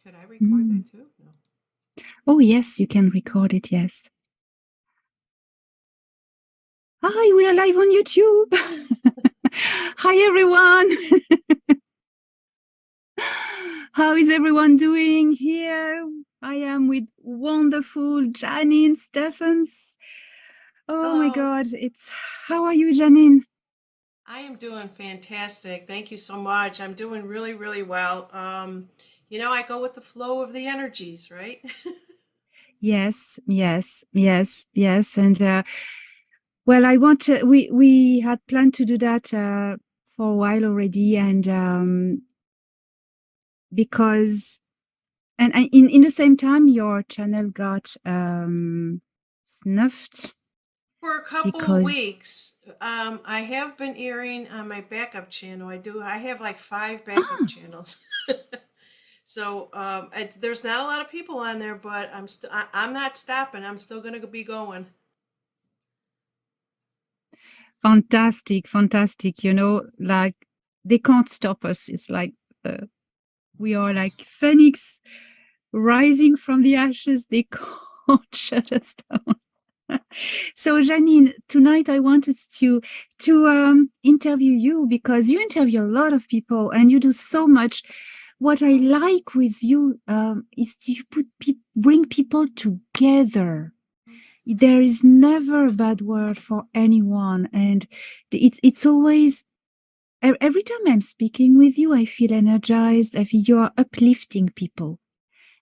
Could I record Mm. that too? No. Oh, yes, you can record it, yes. Hi, we are live on YouTube. Hi, everyone. How is everyone doing here? I am with wonderful Janine Steffens. Oh my Hello. God, how are you, Janine? I am doing fantastic. Thank you so much. I'm doing really, really well. I go with the flow of the energies, right? Yes, yes, yes, yes. And well, we had planned to do that for a while already, and because and in the same time your channel got snuffed For a couple of because weeks, I have been airing on my backup channel. I have like 5 backup ah, channels. So there's not a lot of people on there, but I'm not stopping. I'm still gonna be going. fantastic, like they can't stop us. It's like we are like phoenix rising from the ashes. They can't shut us down. So Janine, tonight I wanted to interview you because you interview a lot of people and you do so much. What I like with you is you bring people together. There is never a bad word for anyone, and it's always every time I'm speaking with you, I feel energized. I feel you are uplifting people,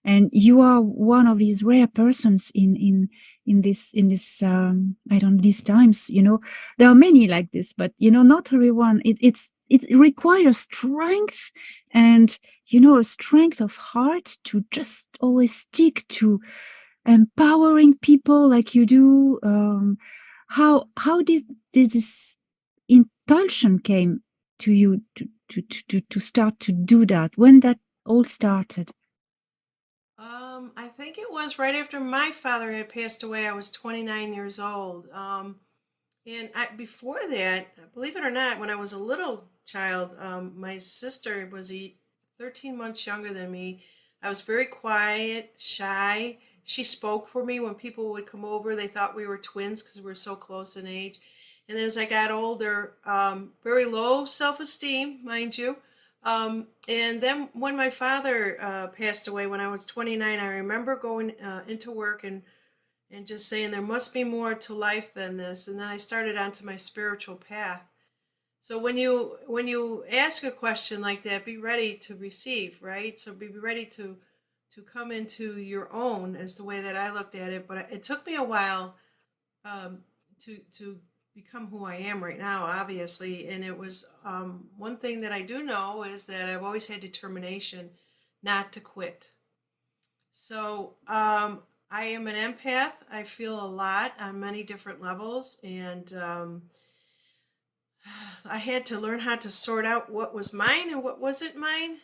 and you are one of these rare persons in this I don't know, these times. There are many like this, but not everyone. It requires strength and a strength of heart to just always stick to empowering people like you do. How did this impulsion came to you to start to do that, when that all started? I think it was right after my father had passed away. I was 29 years old. Before that, believe it or not, when I was a little child, my sister was 13 months younger than me. I was very quiet, shy. She spoke for me when people would come over. They thought we were twins because we were so close in age. And as I got older, very low self-esteem, mind you. And then when my father passed away when I was 29, I remember going into work and just saying there must be more to life than this. And then I started onto my spiritual path. So when you ask a question like that, be ready to receive, right? So be ready to come into your own, is the way that I looked at it. But it took me a while um, to become who I am right now, obviously. And it was one thing that I do know is that I've always had determination not to quit. So I am an empath. I feel a lot on many different levels, and I had to learn how to sort out what was mine and what wasn't mine.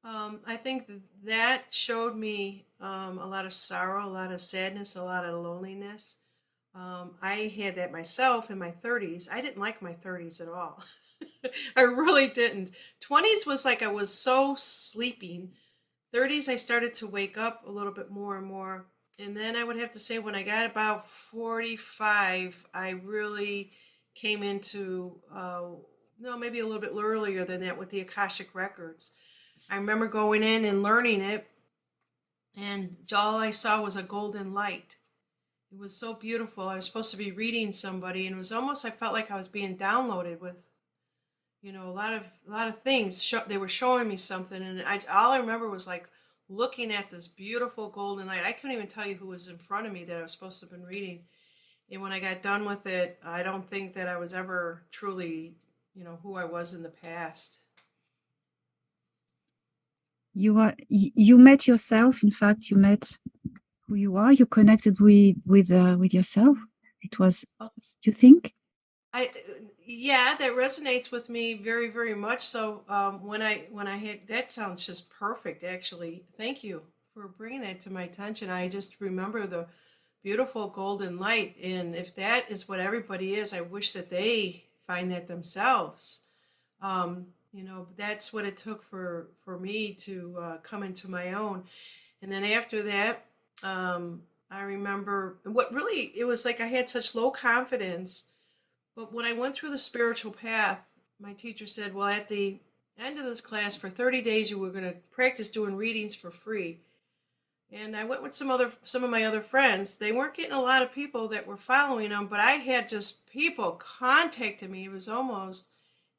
I think that showed me a lot of sorrow, a lot of sadness, a lot of loneliness. I had that myself in my 30s. I didn't like my 30s at all. I really didn't. 20s was like I was so sleeping. 30s, I started to wake up a little bit more and more. And then I would have to say, when I got about 45, I really came into, no, maybe a little bit earlier than that with the Akashic Records. I remember going in and learning it, and all I saw was a golden light. It was so beautiful. I was supposed to be reading somebody, and it was almost, I felt like I was being downloaded with a lot of things. They were showing me something, and all I remember was like looking at this beautiful golden light. I couldn't even tell you who was in front of me that I was supposed to have been reading. And when I got done with it, I don't think that I was ever truly, who I was in the past. You met yourself. In fact, you met who you are. You connected with yourself. It was, you think? I Yeah, that resonates with me very, very much. So when I had that, sounds just perfect, actually. Thank you for bringing that to my attention. I just remember the beautiful golden light, and if that is what everybody is, I wish that they find that themselves. That's what it took for me to come into my own. And then after that, I remember what really, it was like I had such low confidence. But when I went through the spiritual path, my teacher said, well, at the end of this class, for 30 days, you were going to practice doing readings for free. And I went with some of my other friends. They weren't getting a lot of people that were following them, but I had just people contacting me. It was almost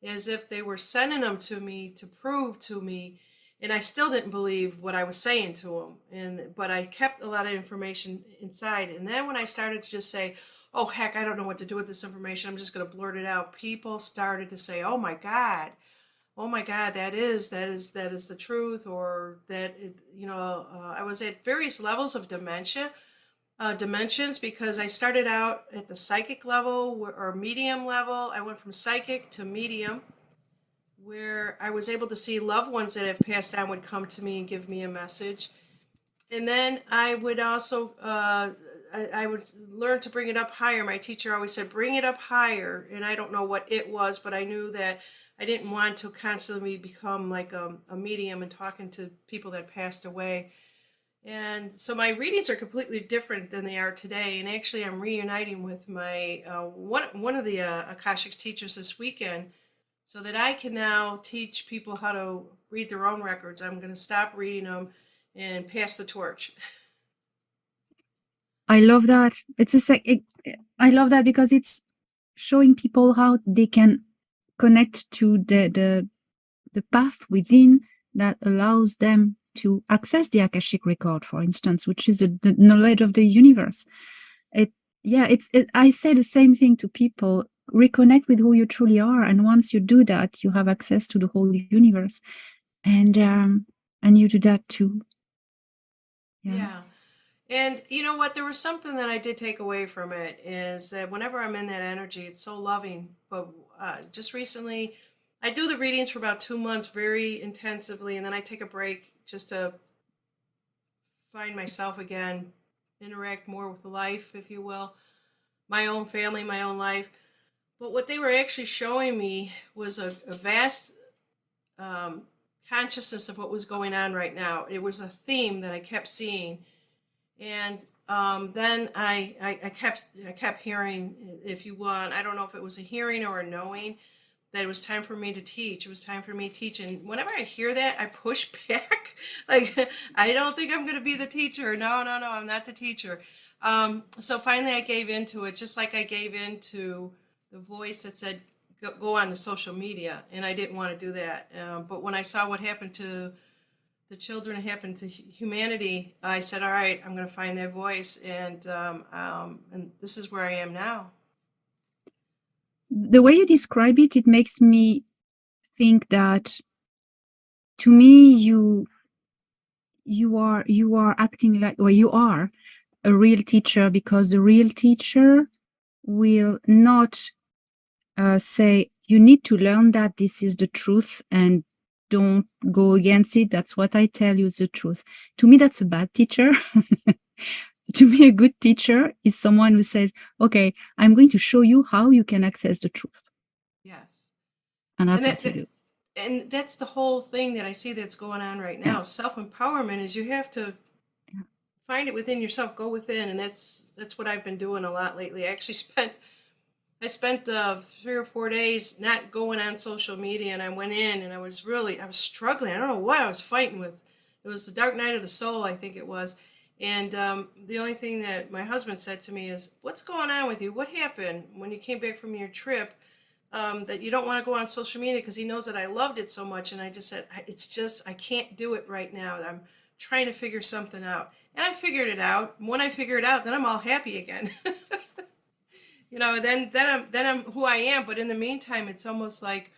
as if they were sending them to me to prove to me, and I still didn't believe what I was saying to them. But I kept a lot of information inside. And then when I started to just say, "Oh heck, I don't know what to do with this information. I'm just going to blurt it out," people started to say, oh my God, that is the truth, or that I was at various levels of dimensions, because I started out at the psychic level or medium level. I went from psychic to medium, where I was able to see loved ones that have passed on would come to me and give me a message. And then I would also I would learn to bring it up higher. My teacher always said, bring it up higher. And I don't know what it was, but I knew that I didn't want to constantly become like a medium and talking to people that passed away. And so my readings are completely different than they are today. And actually, I'm reuniting with my one of the Akashic teachers this weekend, so that I can now teach people how to read their own records. I'm going to stop reading them and pass the torch. I love that. I love that because it's showing people how they can connect to the path within that allows them to access the Akashic record, for instance, which is the knowledge of the universe. I say the same thing to people. Reconnect with who you truly are, and once you do that, you have access to the whole universe, and you do that too. Yeah. And you know what? There was something that I did take away from it, is that whenever I'm in that energy, it's so loving. But just recently, I do the readings for about 2 months very intensively, and then I take a break just to find myself again, interact more with life, if you will, my own family, my own life. But what they were actually showing me was a vast um, consciousness of what was going on right now. It was a theme that I kept seeing. And then I kept hearing, if you want, I don't know if it was a hearing or a knowing, that it was time for me to teach. It was time for me to teach. And whenever I hear that, I push back. Like, I don't think I'm going to be the teacher. No, no, no, I'm not the teacher. So finally I gave into it, just like I gave into the voice that said, go on to social media. And I didn't want to do that. But when I saw what happened to the children, happened to humanity, I said, all right, I'm going to find that voice. And this is where I am now. The way you describe it, it makes me think that, to me, you are acting like, or you are a real teacher, because the real teacher will not say, you need to learn that this is the truth and don't go against it. That's what I tell you is the truth. To me, that's a bad teacher. To me, a good teacher is someone who says, okay, I'm going to show you how you can access the truth. Yes. And And that's that, what you do. and that's the whole thing that I see that's going on right Yeah. now. Self-empowerment is, you have to Yeah. find it within yourself, go within, and that's what I've been doing a lot lately. I spent 3 or 4 days not going on social media, and I went in and I was struggling. I don't know what I was fighting with. It was the dark night of the soul, I think it was. And the only thing that my husband said to me is, "What's going on with you? What happened when you came back from your trip, that you don't want to go on social media?" Because he knows that I loved it so much. And I just said, "It's just, I can't do it right now. I'm trying to figure something out." And I figured it out. And when I figure it out, then I'm all happy again. Then I'm who I am. But in the meantime, it's almost like,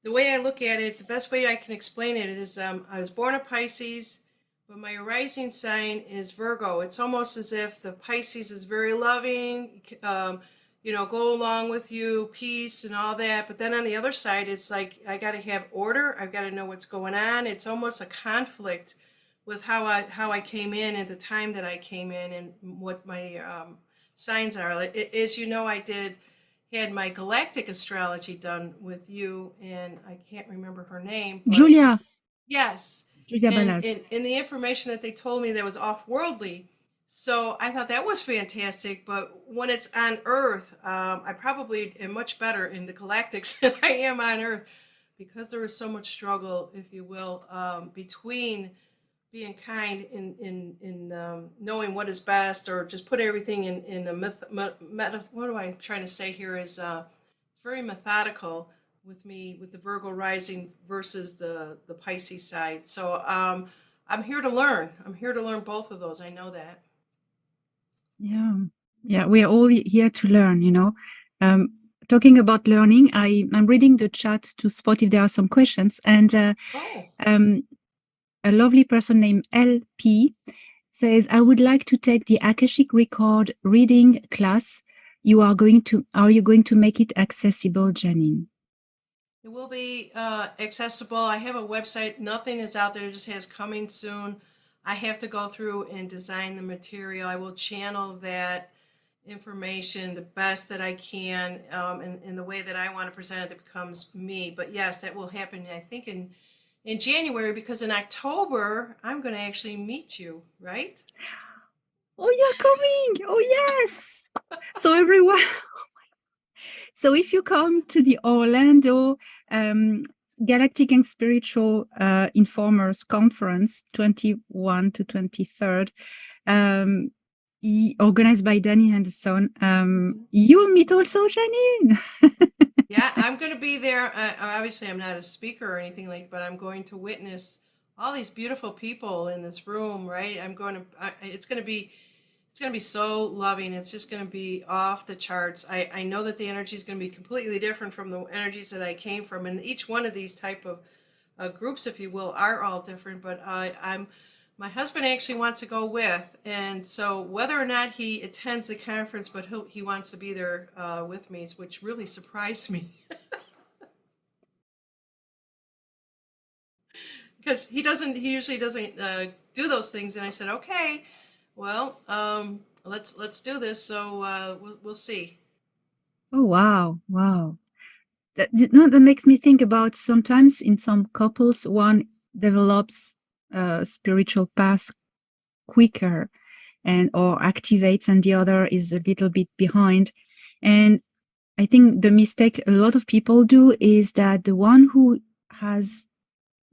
the way I look at it, the best way I can explain it is, I was born a Pisces, but my rising sign is Virgo. It's almost as if the Pisces is very loving, go along with you, peace and all that. But then on the other side, it's like, I got to have order. I've got to know what's going on. It's almost a conflict with how I came in at the time that I came in, and what my signs are. Like, as you know, I did had my galactic astrology done with you, and I can't remember her name, but Julia yes, and Balaz. in the information that they told me that was off-worldly. So I thought that was fantastic, but when it's on Earth, I probably am much better in the galactics than I am on Earth because there was so much struggle, if you will, between being kind in knowing what is best, or just put everything in a what am I trying to say here is it's very methodical with me with the Virgo rising versus the Pisces side. So I'm here to learn. I'm here to learn both of those. I know that. Yeah, we are all here to learn, you know. Talking about learning, I'm reading the chat to spot if there are some questions, and Oh, a lovely person named LP says, I would like to take the Akashic record reading class. Are you going to make it accessible, Janine? it will be accessible. I have a website. Nothing is out there. It just has coming soon. I have to go through and design the material. I will channel that information the best that I can, in the way that I want to present it that becomes me. But yes, that will happen, I think, in January, because in October, I'm going to actually meet you, right? Oh, you're coming. Oh, yes. So everyone, so if you come to the Orlando Galactic and Spiritual Informers Conference, 21 to 23rd, organized by Danny Henderson, you'll meet also Janine. Yeah, I'm going to be there. Obviously, I'm not a speaker or anything like, but I'm going to witness all these beautiful people in this room, right? It's going to be, it's going to be so loving. It's just going to be off the charts. I know that the energy is going to be completely different from the energies that I came from, and each one of these type of groups, if you will, are all different. But my husband actually wants to go with, and so whether or not he attends the conference, but he wants to be there with me, which really surprised me. Because he usually doesn't do those things, and I said, okay, well, let's do this. So we'll see. Oh, wow. That makes me think about sometimes in some couples, one develops a spiritual path quicker and or activates, and the other is a little bit behind. And I think the mistake a lot of people do is that the one who has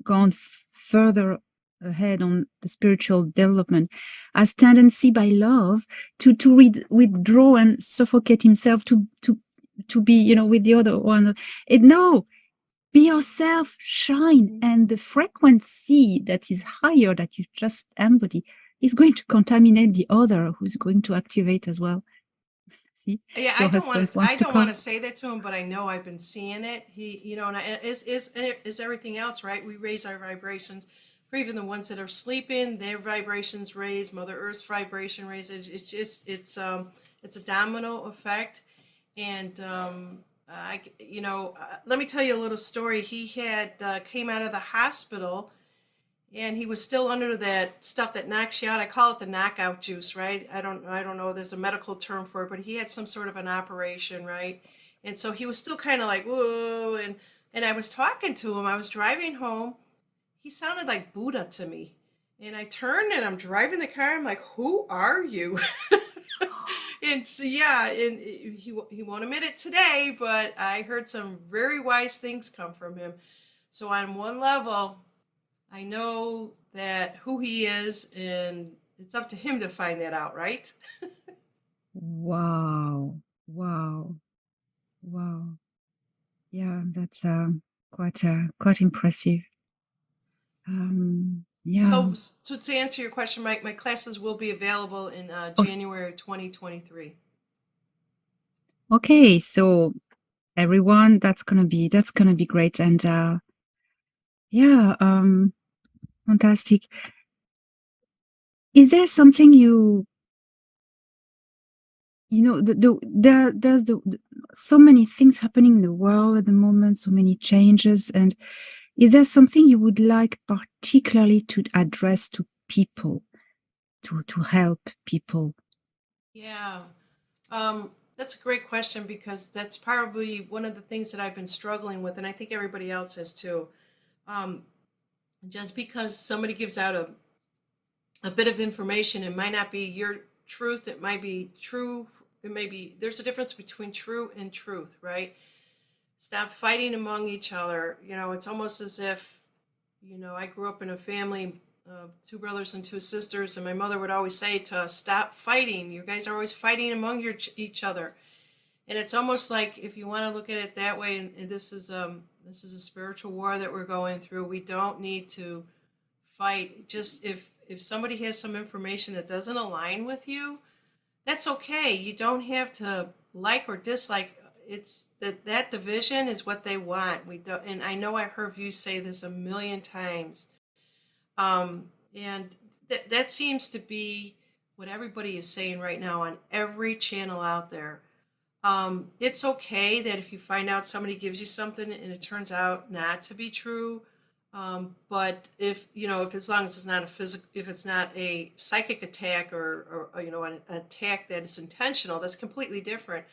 gone further ahead on the spiritual development has tendency by love to withdraw and suffocate himself to be, you know, with the other one. No, be yourself, shine, and the frequency that is higher that you just embody is going to contaminate the other, who's going to activate as well. See, Yeah, your husband wants I to don't want come. to say that to him, but I know I've been seeing it. He, you know, and it is everything else, right? We raise our vibrations. For even the ones that are sleeping, their vibrations raise. Mother Earth's vibration raises. It's just it's a domino effect. And let me tell you a little story. He had came out of the hospital, and he was still under that stuff that knocks you out. I call it the knockout juice, right? I don't know. There's a medical term for it, but he had some sort of an operation, right? And so he was still kind of like whoa, and I was talking to him. I was driving home. He sounded like Buddha to me. And I turned and I'm driving the car. I'm like, who are you? And so, yeah, and he won't admit it today, but I heard some very wise things come from him. So on one level, I know that who he is, and it's up to him to find that out, right? Wow, wow, wow. Yeah, that's quite impressive. Yeah. So to answer your question, my classes will be available in Oh, January 2023. okay. So everyone, that's gonna be great. And yeah, fantastic. Is there something you know there's so many things happening in the world at the moment, so many changes, and is there something you would like particularly to address to people, to help people? Yeah. That's a great question because that's probably one of the things that I've been struggling with, and I think everybody else has too. Um, just because somebody gives out a bit of information, it might not be your truth. It might be true. It may be, there's a difference between true and truth, right? Stop fighting among each other. It's almost as if, I grew up in a family, two brothers and two sisters, and my mother would always say to us, stop fighting. You guys are always fighting among each other. And it's almost like, if you want to look at it that way, and this is a spiritual war that we're going through. We don't need to fight. Just if somebody has some information that doesn't align with you, that's okay. You don't have to like or dislike. It's that division is what they want. We don't, and I know I heard you say this a million times. And that seems to be what everybody is saying right now on every channel out there. It's okay that if you find out somebody gives you something and it turns out not to be true. But if as long as it's not a physical, if it's not a psychic attack or an attack that is intentional, that's completely different.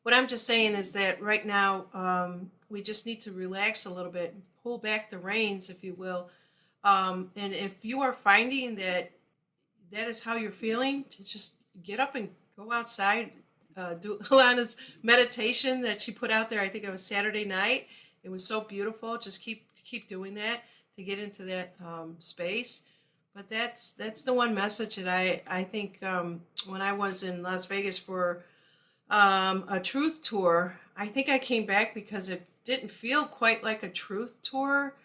What I'm just saying is that right now, we just need to relax a little bit, pull back the reins, if you will. And if you are finding that that is how you're feeling, to just get up and go outside. Do Alana's meditation that she put out there. I think it was Saturday night. It was so beautiful. Just keep doing that to get into that space. But that's the one message that I think, when I was in Las Vegas for a truth tour, I think I came back because it didn't feel quite like a truth tour,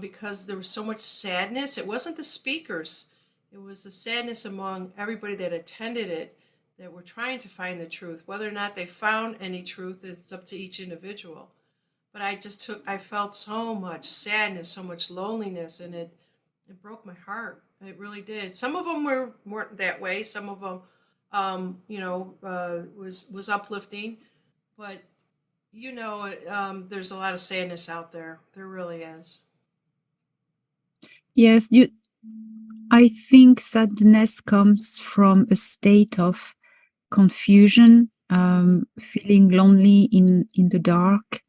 because there was so much sadness. It wasn't the speakers, it was the sadness among everybody that attended it, that were trying to find the truth. Whether or not they found any truth, it's up to each individual. But I felt so much sadness, so much loneliness, and it broke my heart. It really did. Some of them weren't that way. Some of them, was uplifting, but there's a lot of sadness out there. There really is. Yes, I think sadness comes from a state of confusion, feeling lonely in the dark.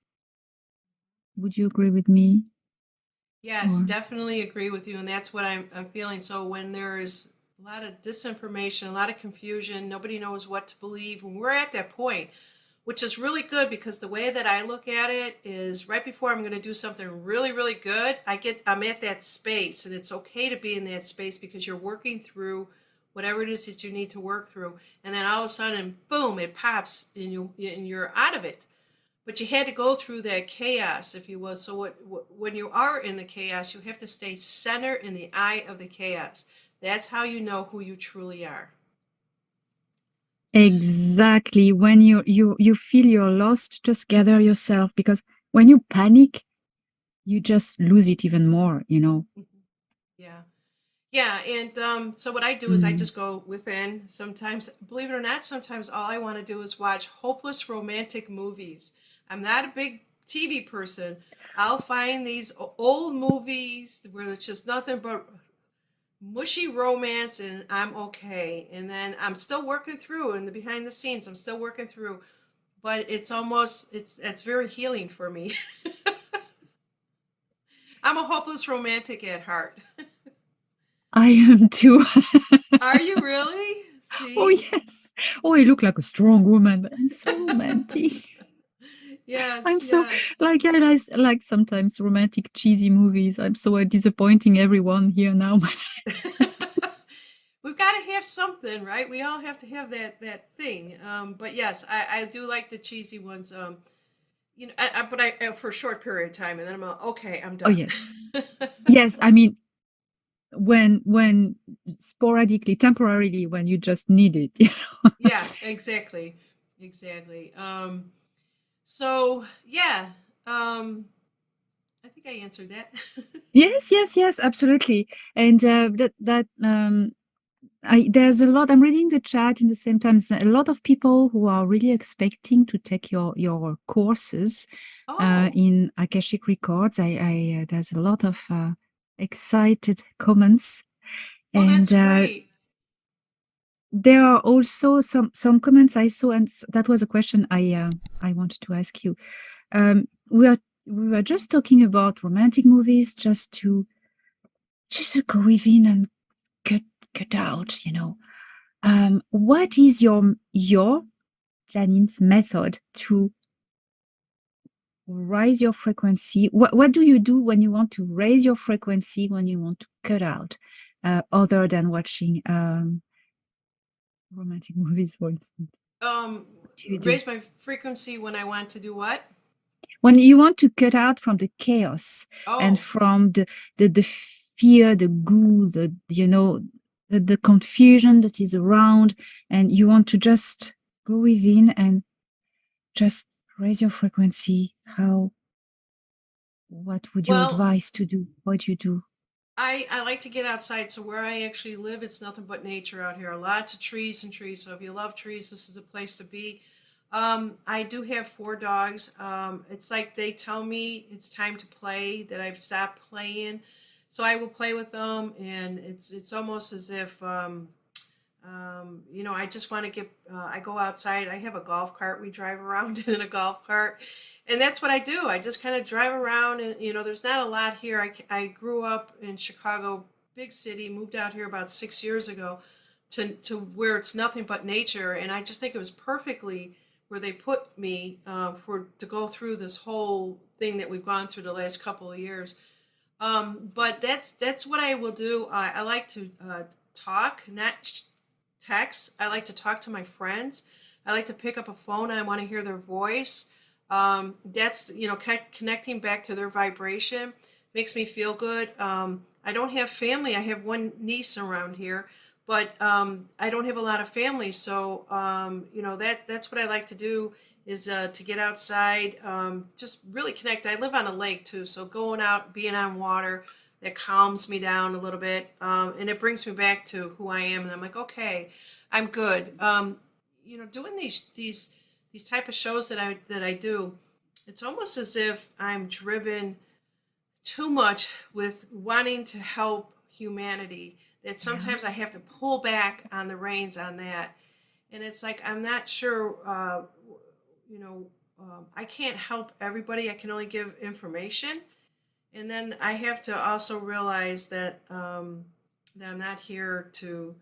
Would you agree with me? Yes, Or definitely agree with you, and that's what I'm feeling. So when there is a lot of disinformation, a lot of confusion, nobody knows what to believe. When we're at that point, which is really good, because the way that I look at it is, right before I'm going to do something really, really good, I'm at that space, and it's okay to be in that space because you're working through whatever it is that you need to work through, and then all of a sudden, boom, it pops, and you're out of it. But you had to go through that chaos, if you will. So when you are in the chaos, you have to stay center in the eye of the chaos. That's how you know who you truly are. exactly, when you feel you're lost, just gather yourself, because when you panic, you just lose it even more, Yeah. Yeah, and so what I do is I Mm. just go within. Sometimes, believe it or not, sometimes all I want to do is watch hopeless romantic movies. I'm not a big TV person. I'll find these old movies where it's just nothing but mushy romance, and I'm okay. And then I'm still working through in the behind the scenes. I'm still working through, but it's very healing for me. I'm a hopeless romantic at heart. I am too. Are you really? Oh, See? yes. Oh, I look like a strong woman, but I'm so romantic. Yes, I'm so yes. like, I like sometimes romantic cheesy movies. I'm so disappointing everyone here now. We've got to have something, right? We all have to have that thing. But yes, I do like the cheesy ones. But for a short period of time, and then I'm like, okay, I'm Oh, done. yes. Yes, I mean, when sporadically, temporarily, when you just need it. Yeah, exactly, exactly. So yeah, I think I answered that. Yes, absolutely. And there's a lot. I'm reading the chat in the same time. There's a lot of people who are really expecting to take your courses Oh, in Akashic Records. I there's a lot of excited comments, oh, and that's great. there are also some comments I saw, and that was a question I wanted to ask you. We were just talking about romantic movies, just to go within and cut out, you know. What is your Janine's method to raise your frequency? What do you do when you want to raise your frequency, when you want to cut out, other than watching romantic movies, for instance? Um, What do you do? Raise my frequency when I want to do what? When you want to cut out from the chaos and Oh, from the fear, the goo, the the confusion that is around, and you want to just go within and just raise your frequency, what would you well, advise to do? What do you do? I like to get outside. So where I actually live, it's nothing but nature out here. Lots of trees and trees. So if you love trees, this is the place to be. I do have 4 dogs. It's like they tell me it's time to play, that I've stopped playing. So I will play with them, and it's almost as if I just want to get. I go outside. I have a golf cart. We drive around in a golf cart, and that's what I do. I just kind of drive around, and there's not a lot here. I grew up in Chicago, big city. Moved out here about 6 years ago, to where it's nothing but nature, and I just think it was perfectly where they put me for to go through this whole thing that we've gone through the last couple of years. But that's what I will do. I like to talk, not text. I like to talk to my friends. I like to pick up a phone. I want to hear their voice. That's connecting back to their vibration makes me feel good. I don't have family. I have one niece around here, but I don't have a lot of family. So that's what I like to do is to get outside, just really connect. I live on a lake too, so going out, being on water, that calms me down a little bit, and it brings me back to who I am. And I'm like, okay, I'm good. Doing these type of shows that I do, it's almost as if I'm driven too much with wanting to help humanity. That Yeah. sometimes I have to pull back on the reins on that, and it's like I'm not sure. You know, I can't help everybody. I can only give information, and then I have to also realize that I'm not here to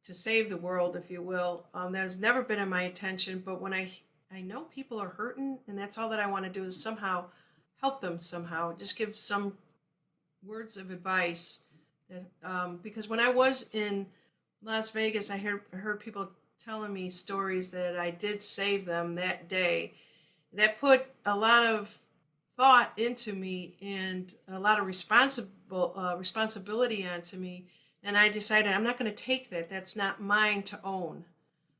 save the world, if you will. That has never been in my intention. But when I know people are hurting, and that's all that I want to do is somehow help them somehow. Just give some words of advice that because when I was in Las Vegas, I heard people telling me stories that I did save them that day. That put a lot of thought into me and a lot of responsibility onto me. And I decided I'm not going to take that. That's not mine to own.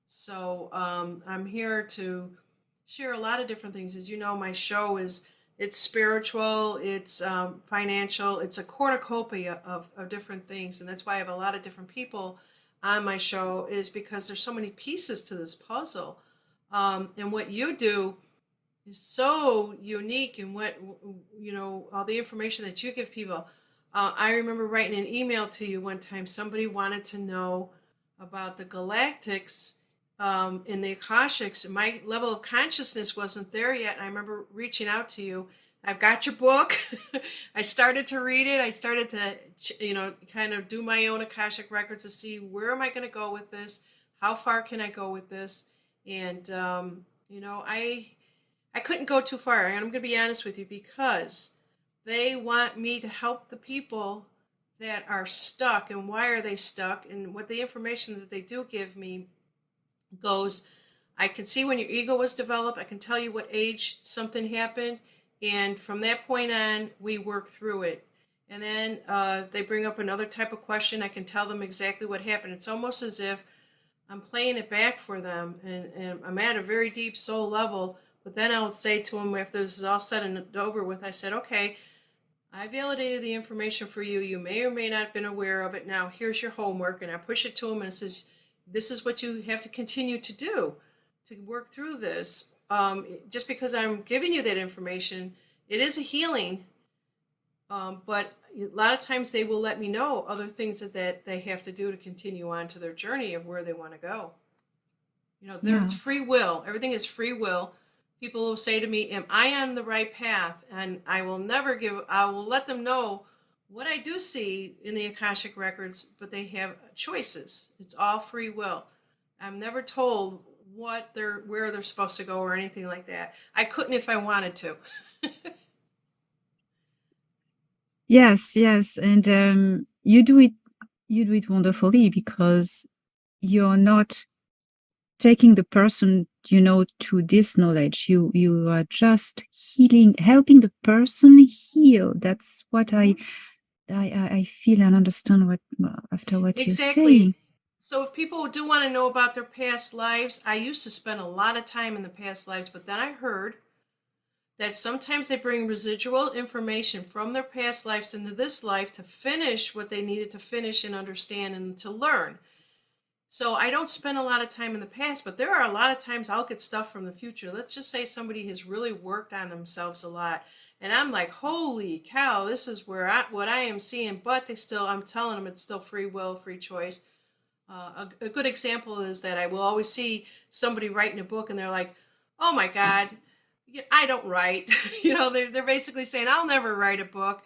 So I'm here to share a lot of different things. As you know, my show it's spiritual, it's financial, it's a cornucopia of different things, and that's why I have a lot of different people on my show. Is because there's so many pieces to this puzzle, and what you do is so unique in what all the information that you give people. I remember writing an email to you one time. Somebody wanted to know about the galactics in the akashics. My level of consciousness wasn't there yet. And I remember reaching out to you. I've got your book. I started to read it. I started to kind of do my own akashic records to see where am I going to go with this, how far can I go with this, and I couldn't go too far, and I'm going to be honest with you, because they want me to help the people that are stuck. And why are they stuck? And what the information that they do give me goes, I can see when your ego was developed. I can tell you what age something happened. And from that point on, we work through it. And then they bring up another type of question. I can tell them exactly what happened. It's almost as if I'm playing it back for them, and I'm at a very deep soul level. But then I'll say to them after this is all said and over with, I said, okay, I validated the information for you. You may or may not have been aware of it. Now here's your homework, and I push it to them, and it says, this is what you have to continue to do to work through this. Just because I'm giving you that information, it is a healing But a lot of times they will let me know other things that they have to do to continue on to their journey of where they want to go. There's Yeah. free will. Everything is free will. People will say to me, "Am I on the right path?" And I will let them know what I do see in the Akashic records, but they have choices. It's all free will. I'm never told where they're supposed to go or anything like that. I couldn't if I wanted to. Yes, yes. And you do it wonderfully because you're not taking the person, to this knowledge. You are just healing, helping the person heal. That's what I Mhm. I feel and understand what after what you're Exactly. saying. So if people do want to know about their past lives, I used to spend a lot of time in the past lives, but then I heard that sometimes they bring residual information from their past lives into this life to finish what they needed to finish and understand and to learn. So I don't spend a lot of time in the past, but there are a lot of times I'll get stuff from the future. Let's just say somebody has really worked on themselves a lot. And I'm like, holy cow, this is what I am seeing. But I'm telling them it's still free will, free choice. A good example is that I will always see somebody writing a book and they're like, oh my God, I don't write. They're basically saying, I'll never write a book.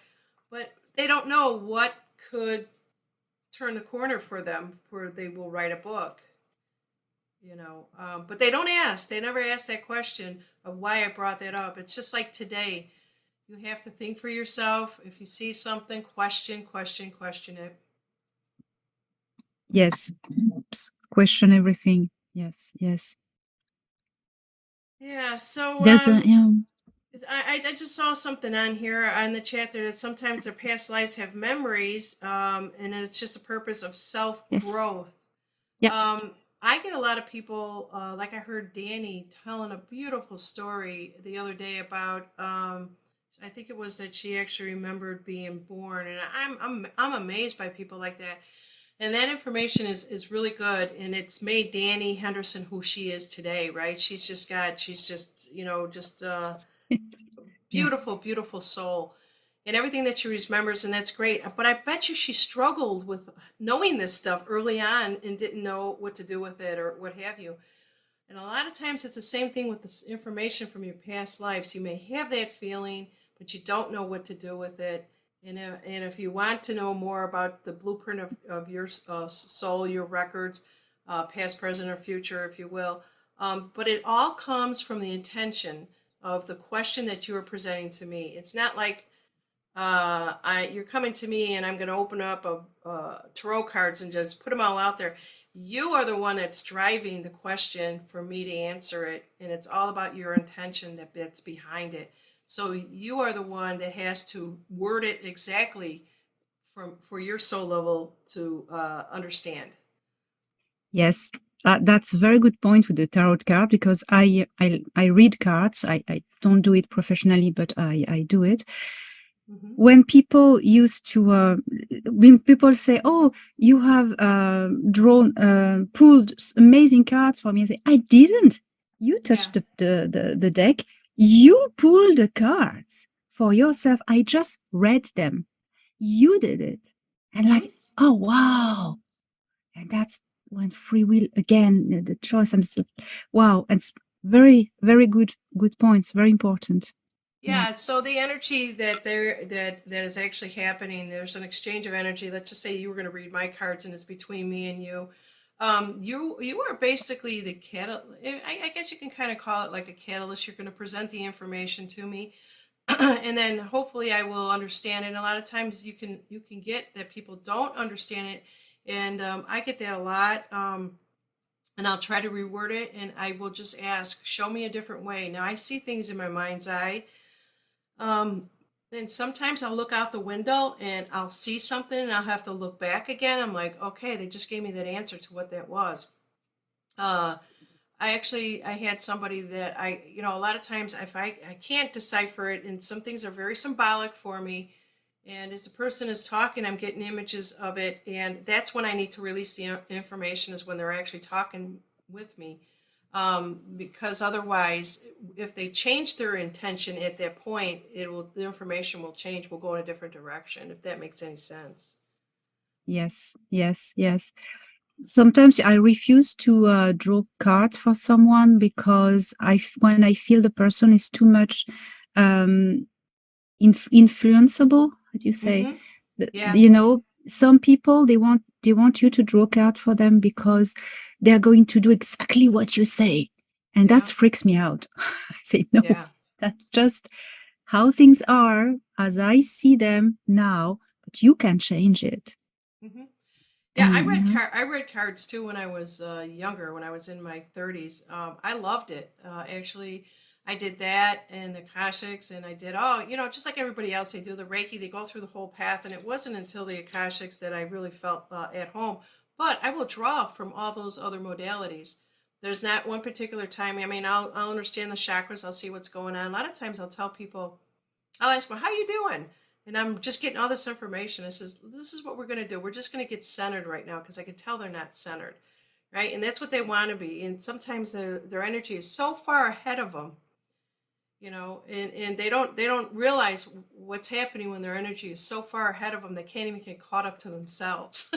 But they don't know what could turn the corner for them for they will write a book. But they don't ask. They never ask that question of why I brought that up. It's just like today. You have to think for yourself. If you see something, question it. Yes. Question everything. Yes, yes. Yeah. So There's a I just saw something on here on the chat there that sometimes their past lives have memories, and it's just a purpose of self yes. growth. Yeah. Um, I get a lot of people, like I heard Danny telling a beautiful story the other day about, I think it was that she actually remembered being born, and I'm amazed by people like that. And that information is really good, and it's made Danny Henderson who she is today, right? She's just, just Yeah. beautiful, beautiful soul and everything that she remembers, and that's great. But I bet you she struggled with knowing this stuff early on and didn't know what to do with it or what have you. And a lot of times it's the same thing with this information from your past lives. You may have that feeling, but you don't know what to do with it. And if you want to know more about the blueprint of your soul, your records, past, present, or future, if you will, but it all comes from the intention of the question that you are presenting to me. It's not like you're coming to me and I'm going to open up tarot cards and just put them all out there. You are the one that's driving the question for me to answer it, and it's all about your intention that's behind it. So you are the one that has to word it exactly for your soul level to understand. Yes. That's a very good point with the tarot card because I read cards. I don't do it professionally, but I do it. Hmm. When people used to when people say, oh, you have pulled amazing cards for me, I say, I didn't. You Yeah. touched the deck, you pulled the cards for yourself. I just read them. You did it. And like, Right. oh wow. And that's when free will again, the choice, and it's like, wow. And it's very, very good points, very important. Yeah. Yeah, so the energy that is actually happening, there's an exchange of energy. Let's just say you were going to read my cards and it's between me and you. You are basically the catalyst. I guess you can kind of call it like a catalyst. You're going to present the information to me, and then hopefully I will understand it. And a lot of times you can get that people don't understand it, and I get that a lot. And I'll try to reword it, and I will just ask, show me a different way. Now I see things in my mind's eye. um, and sometimes I'll look out the window and I'll see something and I'll have to look back again. I'm like, okay, they just gave me that answer to what that was. Uh, I had somebody that a lot of times if I can't decipher it, and some things are very symbolic for me. And as the person is talking, I'm getting images of it. And that's when I need to release the information, is when they're actually talking with me. Because otherwise, if they change their intention at that point, the information will change, will go in a different direction, if that makes any sense. Yes, yes, yes. Sometimes I refuse to draw cards for someone because when I feel the person is too much um, influenceable. How do you say? Mm-hmm. Yeah. You know, some people they want you to draw card for them because they are going to do exactly what you say, and that Yeah. freaks me out. I say no, Yeah. that's just how things are as I see them now, but you can change it. Mm-hmm. Yeah, And you know, I read cards too when I was younger, when I was in my 30s. I loved it. Actually, I did that and the Akashics, and I did just like everybody else, they do the Reiki, they go through the whole path, and it wasn't until the Akashics that I really felt at home. But I will draw from all those other modalities. There's not one particular time. I mean, I'll understand the chakras. I'll see what's going on. A lot of times, I'll tell people, I'll ask them, "How you doing?" And I'm just getting all this information. I says, "This is what we're going to do. We're just going to get centered right now because I can tell they're not centered, right? And that's what they want to be. And sometimes their energy is so far ahead of them, and they don't realize what's happening when their energy is so far ahead of them they can't even get caught up to themselves."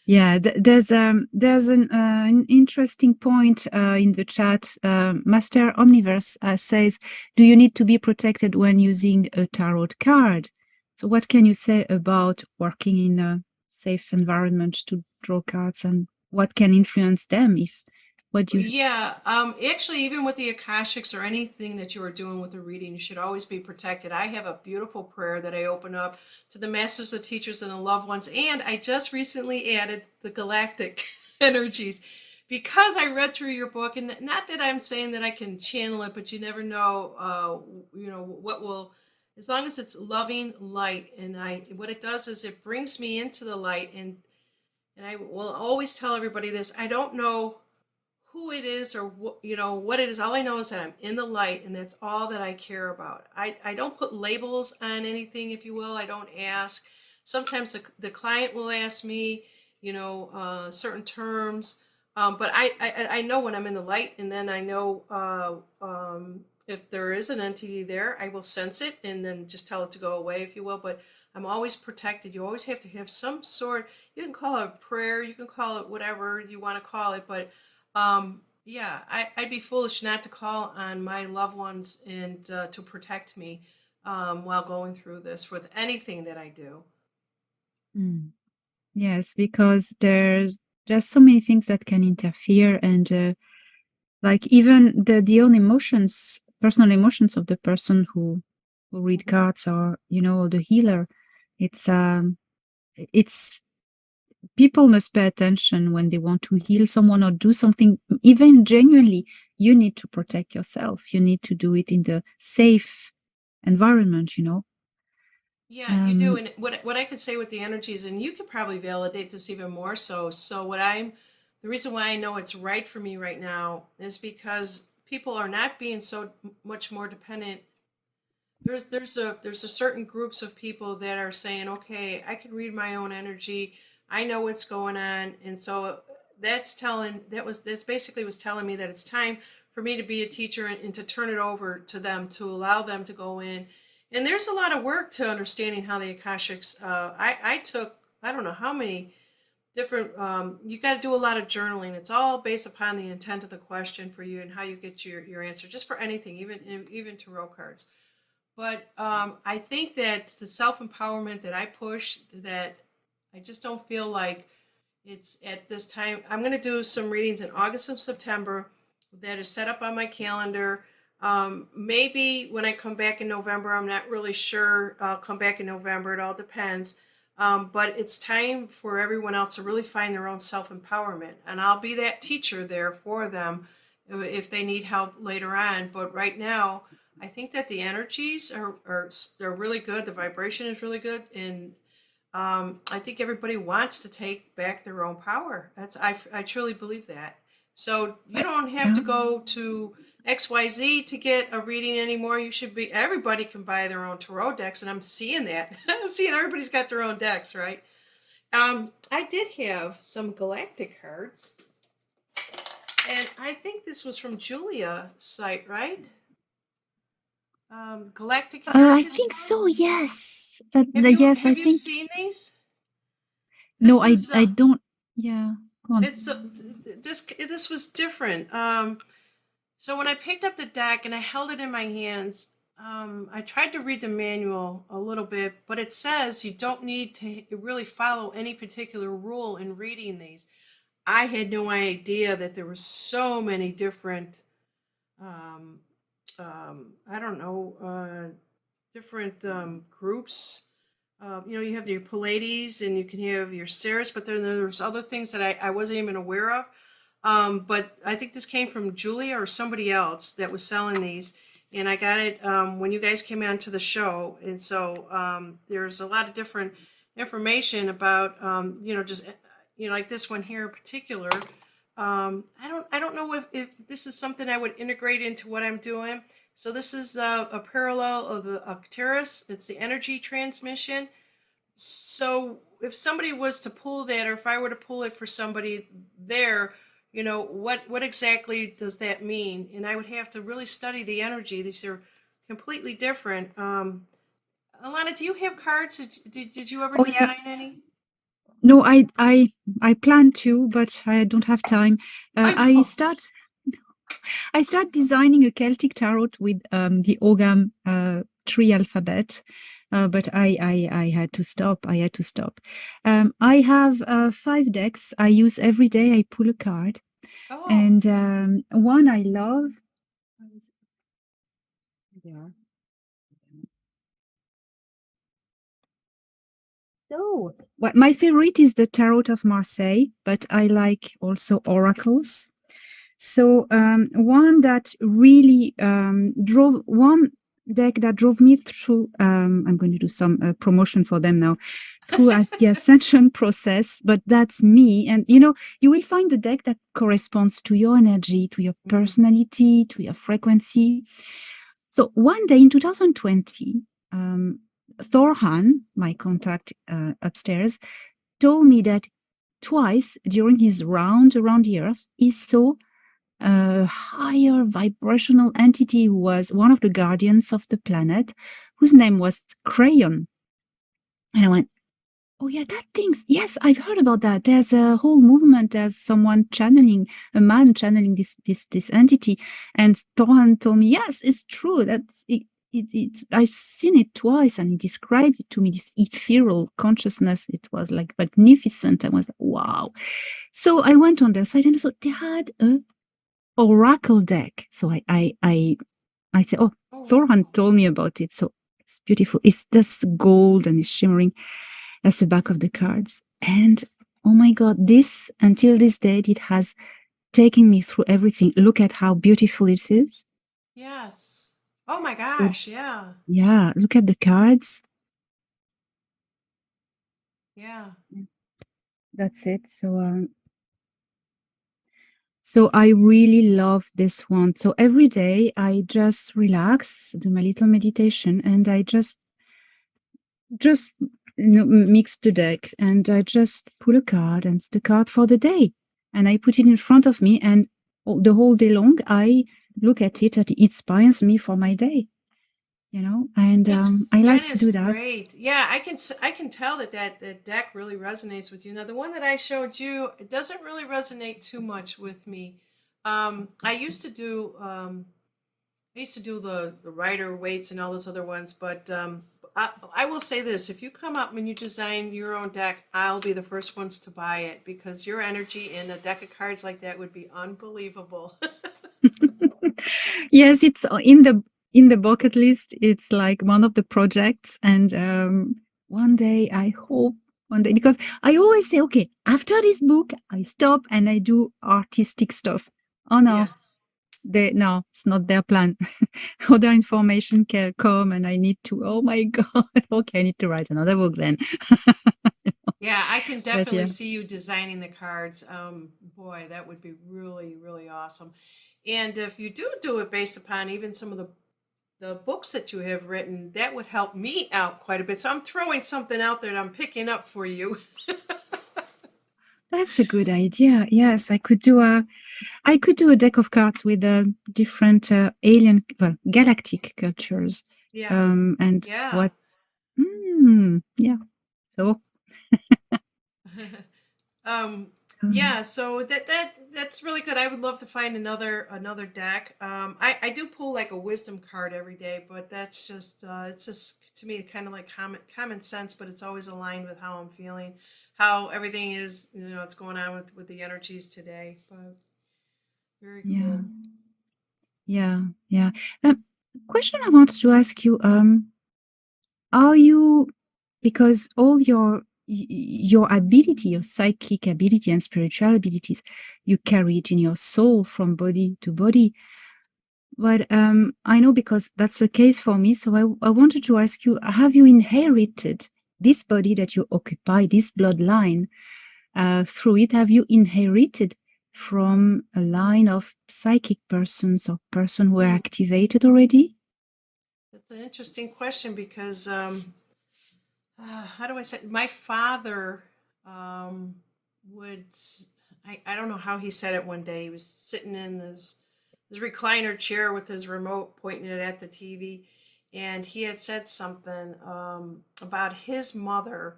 yeah, there's an interesting point in the chat. Master Omniverse says, "Do you need to be protected when using a tarot card?" So, what can you say about working in a safe environment to draw cards, and what can influence them? If what you Yeah, actually, even with the Akashics or anything that you are doing with the reading, you should always be protected. I have a beautiful prayer that I open up to the masters, the teachers, and the loved ones. And I just recently added the galactic energies because I read through your book. And not that I'm saying that I can channel it, but you never know, what will, as long as it's loving light. And what it does is it brings me into the light. And I will always tell everybody this. I don't know who it is or what it is. All I know is that I'm in the light, and that's all that I care about. I don't put labels on anything, if you will. I don't ask. Sometimes the client will ask me, certain terms, but I know when I'm in the light, and then I know if there is an entity there, I will sense it and then just tell it to go away, if you will. But I'm always protected. You always have to have some sort. You can call it a prayer, you can call it whatever you want to call it, but yeah, I'd be foolish not to call on my loved ones and to protect me while going through this with anything that I do. Mm. Yes, because there's so many things that can interfere, and like even the own emotions, personal emotions of the person who read Mhm. cards, or or the healer. It's it's people must pay attention when they want to heal someone or do something, even genuinely. You need to protect yourself. You need to do it in the safe environment. Yeah, you do. Um, And what I could say with the energies, and you could probably validate this even more so. So the reason why I know it's right for me right now is because people are not being so much more dependent. There's a certain groups of people that are saying, okay, I can read my own energy. I know what's going on, and so that's basically was telling me that it's time for me to be a teacher and to turn it over to them, to allow them to go in. And there's a lot of work to understanding how the Akashics. I took, I don't know how many different. You got to do a lot of journaling. It's all based upon the intent of the question for you and how you get your answer, just for anything, even tarot cards. But I think that the self empowerment that I push, that I just don't feel like it's at this time. I'm going to do some readings in August and September that is set up on my calendar. Maybe when I come back in November, I'm not really sure. I'll come back in November. It all depends. But it's time for everyone else to really find their own self empowerment. And I'll be that teacher there for them if they need help later on. But right now, I think that the energies are really good. The vibration is really good, and I think everybody wants to take back their own power. I truly believe that. So you don't have yeah. to go to XYZ to get a reading anymore. Everybody can buy their own tarot decks, and I'm seeing that. I'm seeing everybody's got their own decks, right? I did have some galactic cards. And I think this was from Julia's site, right? Galactic I Heritage think Book. so. Yes. That, Have you yes, I have you think. seen these? No, This is I don't. Yeah. Go on. it's this was different. So when I picked up the deck and I held it in my hands, I tried to read the manual a little bit, but it says you don't need to really follow any particular rule in reading these. I had no idea that there were so many different, um, I don't know, different groups. You have your Pallades and you can have your Ceres, but then there's other things that I wasn't even aware of. But I think this came from Julia or somebody else that was selling these. And I got it when you guys came on to the show. And so there's a lot of different information about, just, like this one here in particular. I don't know if this is something I would integrate into what I'm doing. So this is a parallel of the Arcturus. It's the energy transmission. So if somebody was to pull that, or if I were to pull it for somebody there, what exactly does that mean? And I would have to really study the energy. These are completely different. Alana, do you have cards? Did you ever Oh yeah. design any? No, I plan to, but I don't have time. I I know. start designing a Celtic tarot with the Ogam tree alphabet, but I had to stop. I had to stop. I have 5 decks. I use every day. I pull a card, Oh, and one I love. Yeah. So, well, my favorite is the Tarot of Marseille, but I like also oracles. So one that really drove one deck that drove me through. I'm going to do some promotion for them now through the ascension process, but that's me. And you will find a deck that corresponds to your energy, to your personality, to your frequency. So one day in 2020, Thorhan, my contact upstairs, told me that twice during his round around the earth, he saw a higher vibrational entity who was one of the guardians of the planet, whose name was Crayon. And I went, oh yeah, that thing's, yes, I've heard about that. There's a whole movement. There's someone channeling, a man channeling this entity. And Tohan told me, yes, it's true. That's it. It's I've seen it twice, and he described it to me, this ethereal consciousness. It was like magnificent. I was like, wow. So I went on their site and I saw they had a oracle deck. So I said, oh, oh Thorhan wow. told me about it. So it's beautiful. It's this gold and it's shimmering. That's the back of the cards. And oh my God, this, until this date, it has taken me through everything. Look at how beautiful it is. Yes. Oh my So gosh. Yeah. yeah, look at the cards. Yeah. That's it. So I really love this one. So every day I just relax, do my little meditation, and I just mix the deck, and I just pull a card, and it's the card for the day, and I put it in front of me, and the whole day long I look at it, and it inspires me for my day. And It's I that like to is do that. great. Yeah, I can tell that deck really resonates with you. Now, the one that I showed you, it doesn't really resonate too much with me. I used to do the Rider Waits and all those other ones, but I will say this: if you come up and you design your own deck, I'll be the first ones to buy it because your energy in a deck of cards like that would be unbelievable. Yes, it's in the bucket list. It's like one of the projects, and one day I hope one day, because I always say, okay, after this book I stop and I do artistic stuff. Oh Yeah. no, no, it's not their plan. Other information can come, and I need to, oh my God, okay, I need to write another book then. Yeah, I can But definitely yeah. see you designing the cards. Boy, that would be really, really awesome. And if you do it based upon even some of the books that you have written, that would help me out quite a bit. So I'm throwing something out there that I'm picking up for you. That's a good idea. Yes, I could do a deck of cards with different alien, well, galactic cultures, Yeah, and yeah. what. Yeah. So, Um, um, yeah, so that's really good. I would love to find another deck. I do pull like a wisdom card every day, but that's just it's just to me kind of like common sense, but it's always aligned with how I'm feeling, how everything is, what's going on with the energies today. But very yeah, cool. yeah, yeah. Question I want to ask you: are you, because all your ability, your psychic ability and spiritual abilities, you carry it in your soul from body to body. But I know because that's the case for me. So I wanted to ask you: have you inherited this body that you occupy, this bloodline? Through it, have you inherited from a line of psychic persons or person who are Hmm. activated already? That's an interesting question because how do I say? My father um, would. I don't know how he said it one day. He was sitting in his recliner chair with his remote pointing it at the TV, and he had said something about his mother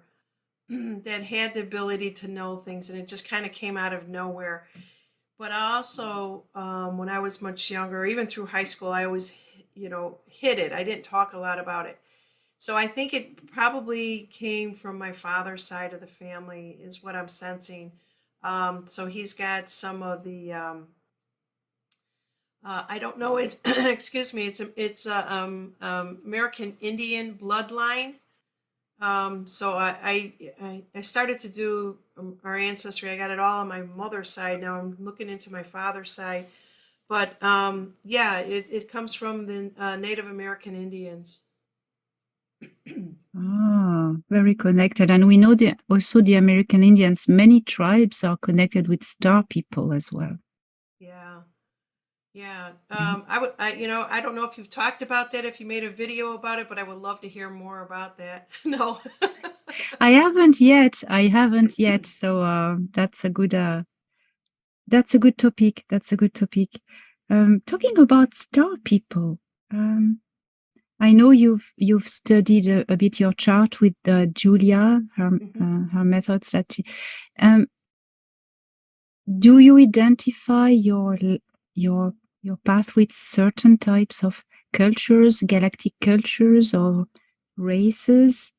that had the ability to know things, and it just kind of came out of nowhere. But also, when I was much younger, even through high school, I always, hid it. I didn't talk a lot about it. So I think it probably came from my father's side of the family, is what I'm sensing. So he's got some of the, I don't know, it's, excuse me, it's American Indian bloodline. So I started to do our ancestry. I got it all on my mother's side. Now I'm looking into my father's side. But yeah, it comes from the Native American Indians. Ah, very connected. And we know also the American Indians, many tribes are connected with star people as well. Yeah. Yeah. Yeah. I don't know if you've talked about that, if you made a video about it, but I would love to hear more about that. No. I haven't yet. I haven't yet. So that's a good topic. That's a good topic. Talking about star people, I know you've studied a bit your chart with Julia, Mhm. her methods. Um, do you identify your your path with certain types of cultures, galactic cultures, or races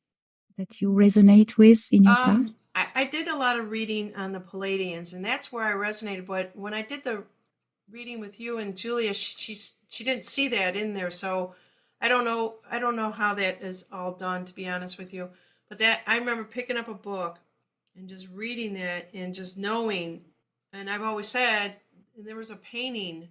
that you resonate with in your path? I did a lot of reading on the Palladians, and that's where I resonated. But when I did the reading with you and Julia, she didn't see that in there. So I don't know how that is all done, to be honest with you. But that I remember picking up a book and just reading that and just knowing. And I've always said there was a painting.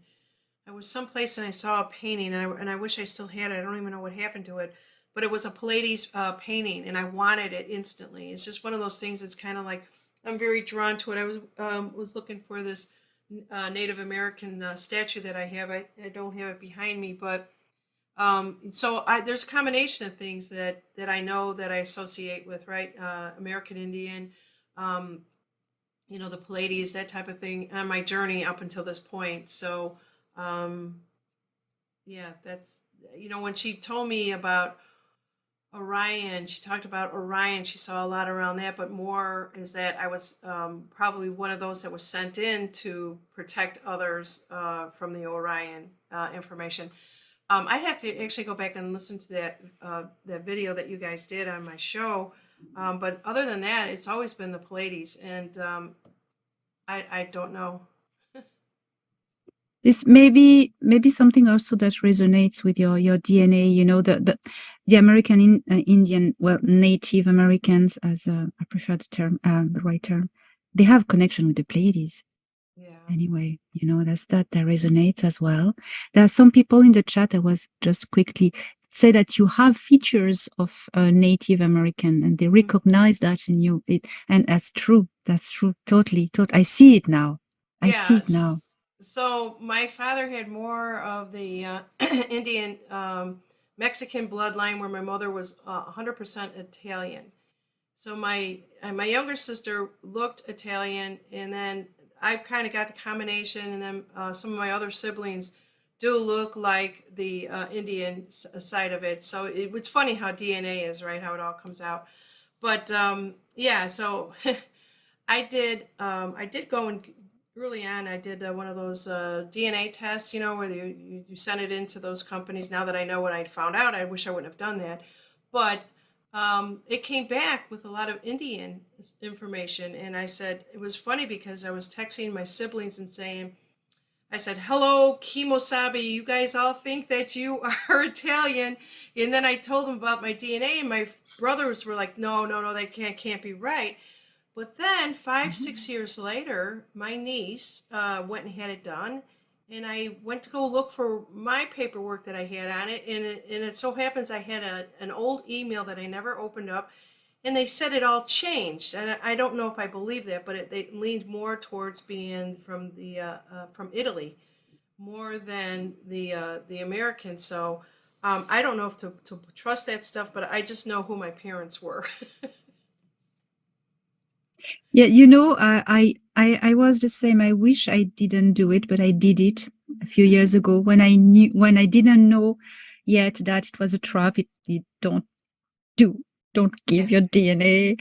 I was someplace and I saw a painting, and I wish I still had it. I don't even know what happened to it, but it was a Pallades painting, and I wanted it instantly. It's just one of those things. It's kind of like I'm very drawn to it. I was looking for this Native American statue that I have. I don't have it behind me, but there's a combination of things that I know that I associate with, right? American Indian, um, the Pallades, that type of thing on my journey up until this point. So um, yeah, that's, when she told me about Orion, she talked about Orion. She saw a lot around that, but more is that I was probably one of those that was sent in to protect others from the Orion information. I'd have to actually go back and listen to that video that you guys did on my show. But other than that, it's always been the Pallades, and I don't know. This maybe something also that resonates with your DNA. You know, the American Indian, well, Native Americans, as I prefer the term, the right term, they have connection with the Pleiades. Yeah. Anyway, that resonates as well. There are some people in the chat that was just quickly say that you have features of Native American, and they Mhm. recognize that in you. And that's true. That's true. Totally. Totally. I see it now. I see Yeah. it now. So my father had more of the Indian Mexican bloodline, where my mother was 100% Italian. So my younger sister looked Italian, and then I've kind of got the combination, and then some of my other siblings do look like the Indian side of it. So it's funny how DNA is, right? How it all comes out. But yeah, so I did go and early on. I did one of those DNA tests, where you send it into those companies. Now that I know what I'd found out, I wish I wouldn't have done that. But it came back with a lot of Indian information, and I said it was funny because I was texting my siblings and saying, I said, "Hello, Kimosabi. You guys all think that you are Italian," and then I told them about my DNA, and my brothers were like, "No, no, no, that can't be right." But then 5, Mhm. 6 years later, my niece went and had it done, and I went to go look for my paperwork that I had on it, and it so happens I had an old email that I never opened up, and they said it all changed, and I don't know if I believe that, but they leaned more towards being from Italy more than the Americans. So I don't know if to trust that stuff, but I just know who my parents were. Yeah, I was the same. I wish I didn't do it, but I did it a few years ago when I didn't know yet that it was a trap. It do don't Yeah. give your DNA,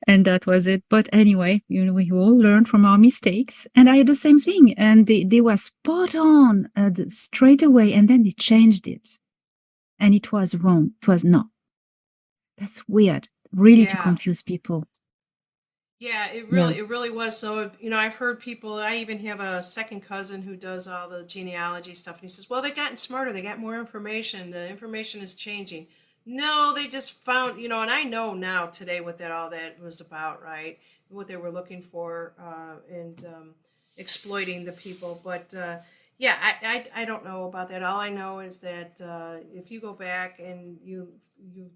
and that was it. But anyway, we all learn from our mistakes, and I had the same thing, and they were spot on straight away, and then they changed it, and it was wrong. It was not. That's weird, really, to Yeah. confuse people. Yeah, Yeah. it really was. So, I've heard people, I even have a second cousin who does all the genealogy stuff, and he says, well, they've gotten smarter, they got more information, the information is changing. No, they just found, and I know now today what that all that was about, right? What they were looking for and exploiting the people. But yeah, I don't know about that. All I know is that if you go back and you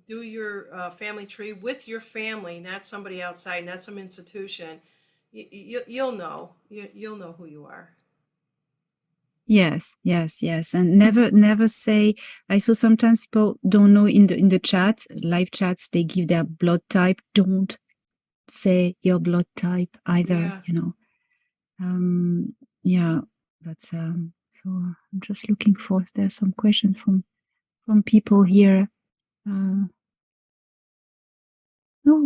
do your family tree with your family, not somebody outside, not some institution, you'll know. You'll know who you are. Yes, yes, yes. And never say, I saw sometimes people don't know in the chat, live chats, they give their blood type. Don't say your blood type either, Yeah. Yeah, that's so I'm just looking for if there's some question from people here. No,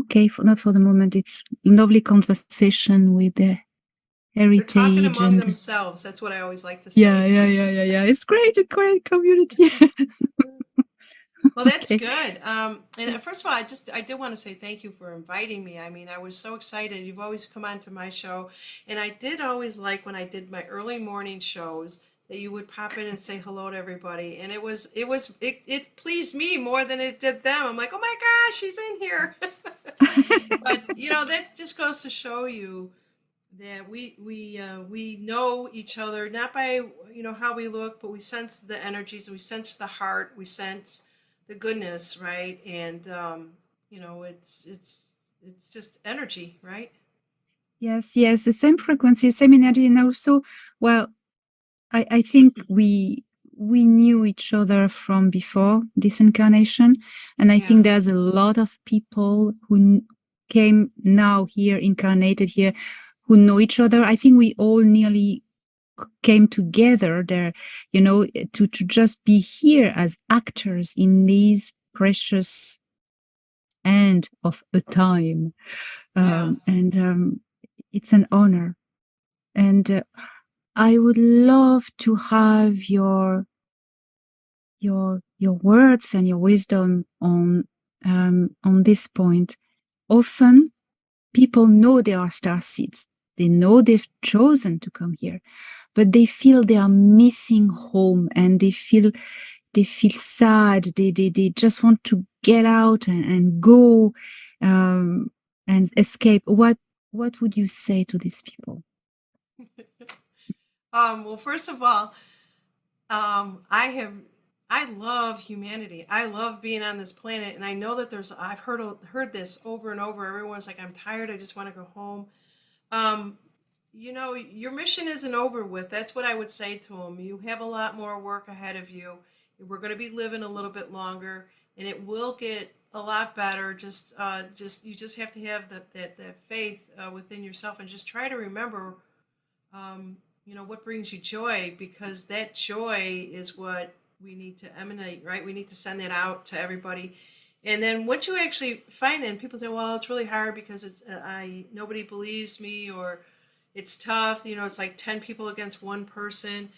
okay, not for the moment. It's lovely conversation with the They're talking heritage among and themselves. That's what I always like to yeah, say. yeah, yeah, yeah, yeah. It's great, a great community. Well, that's Okay. good. And first of all, I did want to say thank you for inviting me. I mean, I was so excited. You've always come on to my show, and I did always like when I did my early morning shows that you would pop in and say hello to everybody, and it pleased me more than it did them. I'm like, oh my gosh, she's in here. But that just goes to show you that we know each other not by how we look, but we sense the energies, we sense the heart, we sense the goodness, right? And it's just energy, right? Yes, yes, the same frequency, same energy, and also, well, I think we knew each other from before this incarnation, and I Yeah. think there's a lot of people who came now here, incarnated here, who know each other. I think we all nearly came together there, to just be here as actors in these precious end of a time, Yeah. and it's an honor. And I would love to have your words and your wisdom on this point. Often people know they are star seeds. They know they've chosen to come here, but they feel they are missing home, and they feel sad. They just want to get out and go, and escape. What would you say to these people? Well, first of all, I love humanity. I love being on this planet, and I know that I've heard this over and over. Everyone's like, I'm tired. I just want to go home. Um, your mission isn't over with. That's what I would say to them. You have a lot more work ahead of you. We're going to be living a little bit longer, and it will get a lot better. Just you just have to have that faith within yourself, and just try to remember, um, what brings you joy, because that joy is what we need to emanate, right? We need to send that out to everybody. And then once you actually find that, and people say, well, it's really hard because it's I nobody believes me, or it's tough. It's like 10 people against one person.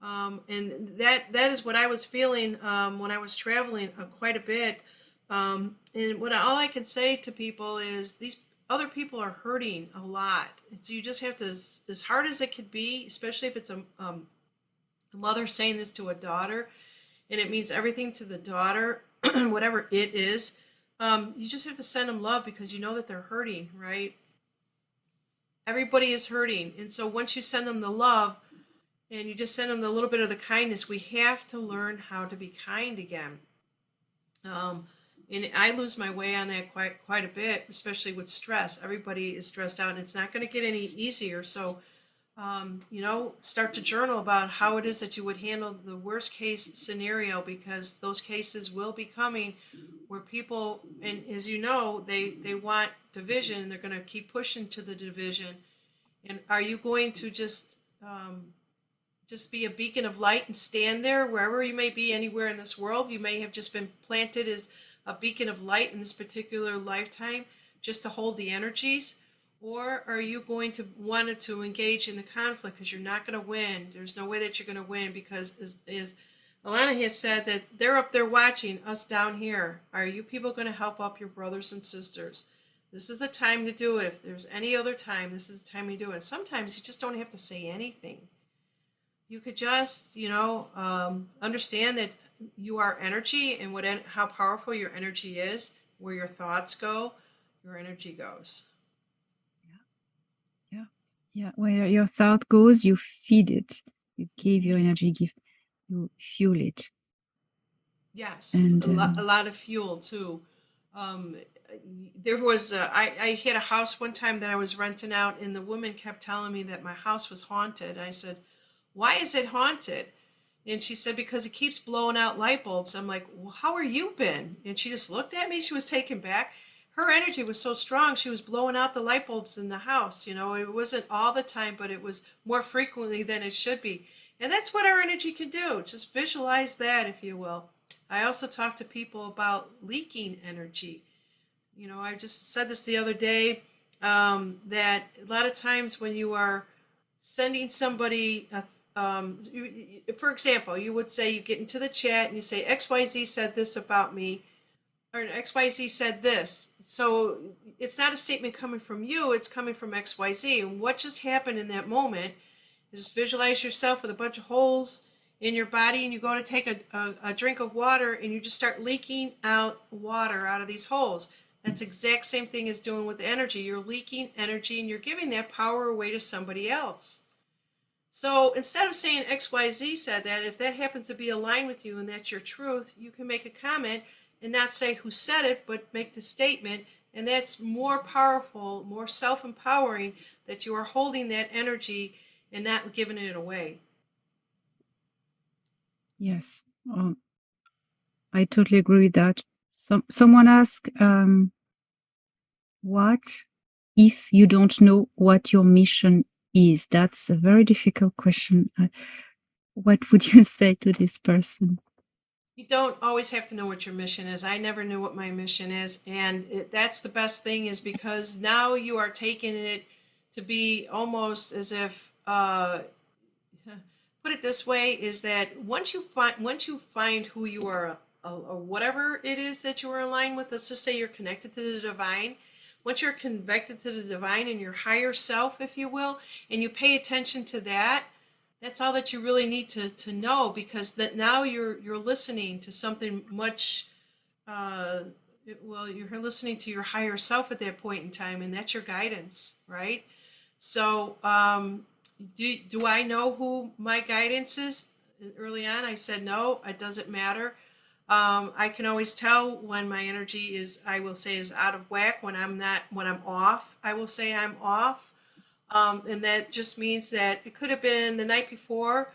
And that is what I was feeling when I was traveling quite a bit. And all I can say to people is these other people are hurting a lot. And so you just have to, as hard as it could be, especially if it's a mother saying this to a daughter, and it means everything to the daughter, whatever it is. You just have to send them love because you know that they're hurting, right? Everybody is hurting, and so once you send them the love, and you just send them a little bit of the kindness. We have to learn how to be kind again. Um, and I lose my way on that quite a bit, especially with stress. Everybody is stressed out, and it's not going to get any easier. So, start to journal about how it is that you would handle the worst case scenario, because those cases will be coming where people, and as you know, they want division, and they're going to keep pushing to the division. And are you going to just be a beacon of light and stand there wherever you may be anywhere in this world? You may have just been planted as a beacon of light in this particular lifetime just to hold the energies. Or are you going to want to engage in the conflict because you're not going to win? There's no way that you're going to win, because as Elena has said, that they're up there watching us down here. Are you people going to help up your brothers and sisters? This is the time to do it. If there's any other time, this is the time you do it. Sometimes you just don't have to say anything. You could just, understand that you are energy, and how powerful your energy is. Where your thoughts go, your energy goes. Yeah. Yeah. Where your thought goes, you feed it. You give your energy, you fuel it. Yes, And a lot of fuel too. Um, there was I had a house one time that I was renting out, and the woman kept telling me that my house was haunted. And I said, "Why is it haunted?" And she said, "Because it keeps blowing out light bulbs." I'm like, "Well, how are you been?" And she just looked at me. She was taken back. Her energy was so strong. She was blowing out the light bulbs in the house. It wasn't all the time, but it was more frequently than it should be. And that's what our energy can do. Just visualize that, if you will. I also talk to people about leaking energy. I just said this the other day, that a lot of times when you are sending somebody, for example, you would say, you get into the chat and you say, XYZ said this about me, or XYZ said this. So it's not a statement coming from you, it's coming from XYZ. And what just happened in that moment is, visualize yourself with a bunch of holes in your body, and you go to take a drink of water, and you just start leaking out water out of these holes. That's the exact same thing as doing with energy. You're leaking energy, and you're giving that power away to somebody else. So instead of saying XYZ said that, if that happens to be aligned with you and that's your truth, you can make a comment and not say who said it, but make the statement. And that's more powerful, more self-empowering, that you are holding that energy and not giving it away. yes, I totally agree with that. Someone asked, what if you don't know what your mission is? That's a very difficult question. What would you say to this person? You don't always have to know what your mission is. I never knew what my mission is, and that's the best thing, is because now you are taking it to be almost as if, put it this way, is that once you find who you are, or whatever it is that you are aligned with. Let's just say you're connected to the divine. Once you're connected to the divine and your higher self, if you will, and you pay attention to that, that's all that you really need to know, because that now you're listening to something much, uh, you're listening to your higher self at that point in time, and that's your guidance, right? So, do I know who my guidance is? Early on, I said no. It doesn't matter. I can always tell when my energy is, I will say, is out of whack. When I'm not, when I'm off, I will say I'm off. And that just means that it could have been the night before.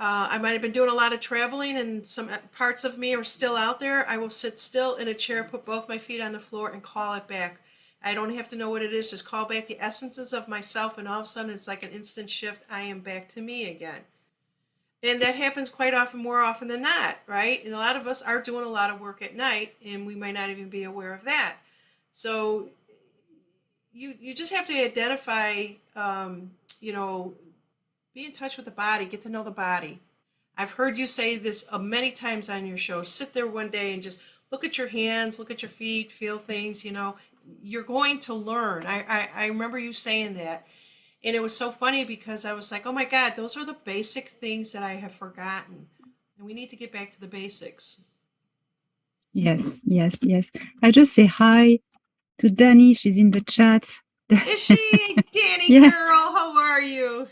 I might have been doing a lot of traveling and some parts of me are still out there. I will sit still in a chair, put both my feet on the floor, and call it back. I don't have to know what it is, just call back the essences of myself, and all of a sudden it's like an instant shift. I am back to me again. And that happens quite often, more often than not, right? And a lot of us are doing a lot of work at night, and we might not even be aware of that. So you just have to identify, you know, be in touch with the body, get to know the body. I've heard you say this many times on your show. Sit there one day and just look at your hands, look at your feet, feel things, you know. You're going to learn. I remember you saying that. And it was so funny because I was like, oh my God, those are the basic things that I have forgotten. And we need to get back to the basics. Yes, yes, yes. I just say hi to Danny. She's in the chat. Is she? Danny Yes. girl, how are you?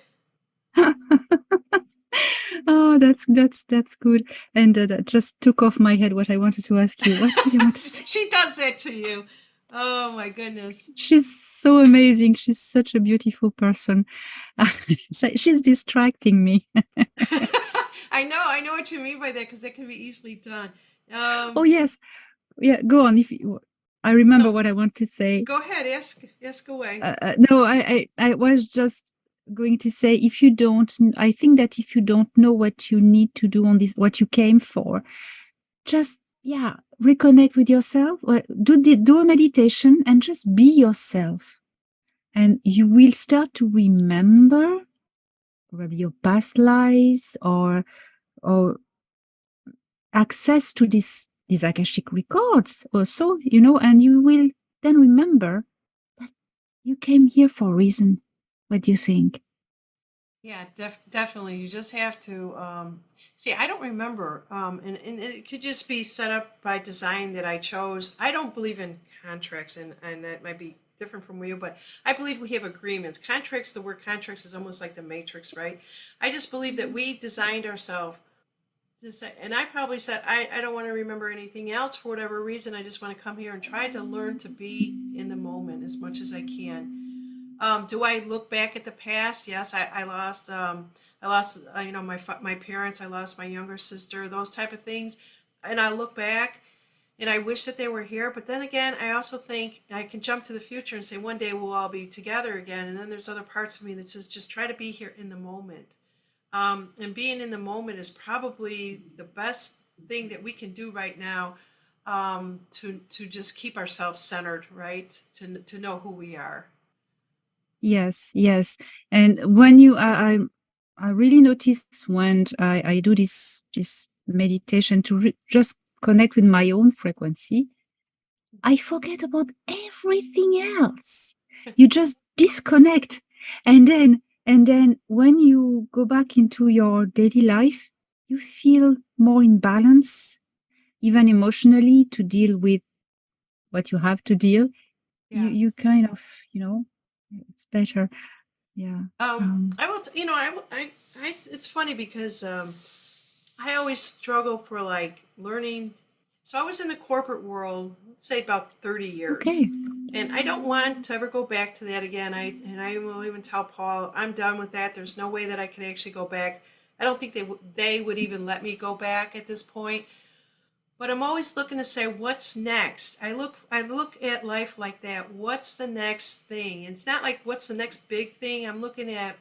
Oh, that's good. And that just took off my head what I wanted to ask you. What did you want to say? She does that to you. Oh my goodness. She's so amazing. She's such a beautiful person. So she's distracting me. I know what you mean by that because that can be easily done. Oh yes, yeah. Go on. If you, I remember what I want to say. Go ahead, ask away. No, I was just going to say, if you don't, I think that if you don't know what you need to do on this, what you came for, just reconnect with yourself. Do a meditation and just be yourself, and you will start to remember probably your past lives or access to these Akashic records or so, and you will then remember that you came here for a reason. What do you think? Yeah, definitely. You just have to see. I don't remember, and it could just be set up by design that I chose. I don't believe in contracts, and that might be different from you, but I believe we have agreements. Contracts. The word contracts is almost like the Matrix, right? I just believe that we designed ourselves to say, and I probably said I don't want to remember anything else for whatever reason. I just want to come here and try to learn to be in the moment as much as I can. Do I look back at the past? Yes, I lost, my parents. I lost my younger sister. Those type of things, and I look back, and I wish that they were here. But then again, I also think I can jump to the future and say one day we'll all be together again. And then there's other parts of me that says just try to be here in the moment. And being in the moment is probably the best thing that we can do right now, to just keep ourselves centered, right? To know who we are. Yes, yes. And when I really notice when I do this meditation to just connect with my own frequency, I forget about everything else. You just disconnect, and then when you go back into your daily life, you feel more in balance, even emotionally, to deal with what you have to deal. Yeah. You kind of, it's better. Yeah. I will, it's funny because I always struggle for like learning. So I was in the corporate world, let's say about 30 years. Okay. And I don't want to ever go back to that again. I will even tell Paul, I'm done with that. There's no way that I can actually go back. I don't think they would even let me go back at this point. But I'm always looking to say, what's next? I look at life like that. What's the next thing? It's not like what's the next big thing. I'm looking at,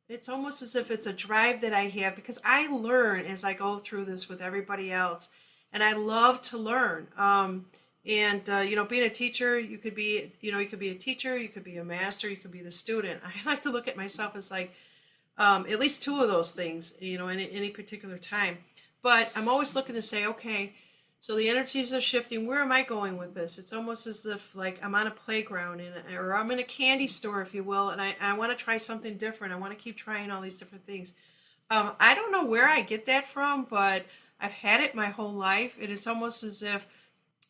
it's almost as if it's a drive that I have because I learn as I go through this with everybody else, and I love to learn. Being a teacher, you could be a teacher, you could be a master, you could be the student. I like to look at myself as like at least two of those things, in any particular time. But I'm always looking to say, okay, so the energies are shifting. Where am I going with this? It's almost as if like I'm on a playground or I'm in a candy store, if you will, and I want to try something different. I want to keep trying all these different things. I don't know where I get that from, but I've had it my whole life. It is almost as if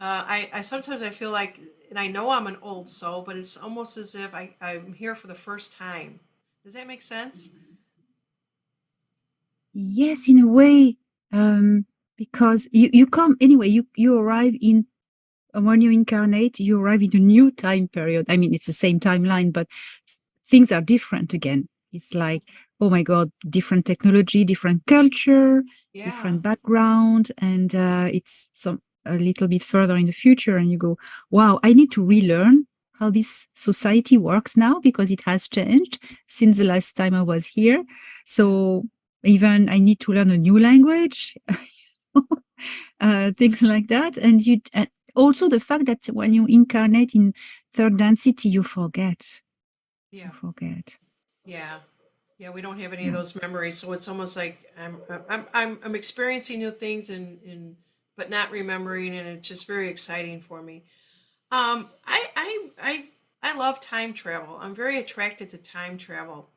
I sometimes I feel like, and I know I'm an old soul, but it's almost as if I'm here for the first time. Does that make sense? Yes, in a way, because you come anyway. You arrive in when you incarnate, you arrive in a new time period. I mean, it's the same timeline, but things are different again. It's like oh my God, different technology, different culture, Yeah. different background, and it's a little bit further in the future, and you go, wow, I need to relearn how this society works now because it has changed since the last time I was here. So even I need to learn a new language, things like that. And also the fact that when you incarnate in third density, you forget. Yeah. You forget. Yeah. Yeah, we don't have any of Yeah. those memories, so it's almost like I'm experiencing new things and but not remembering, and it's just very exciting for me. I love time travel. I'm very attracted to time travel.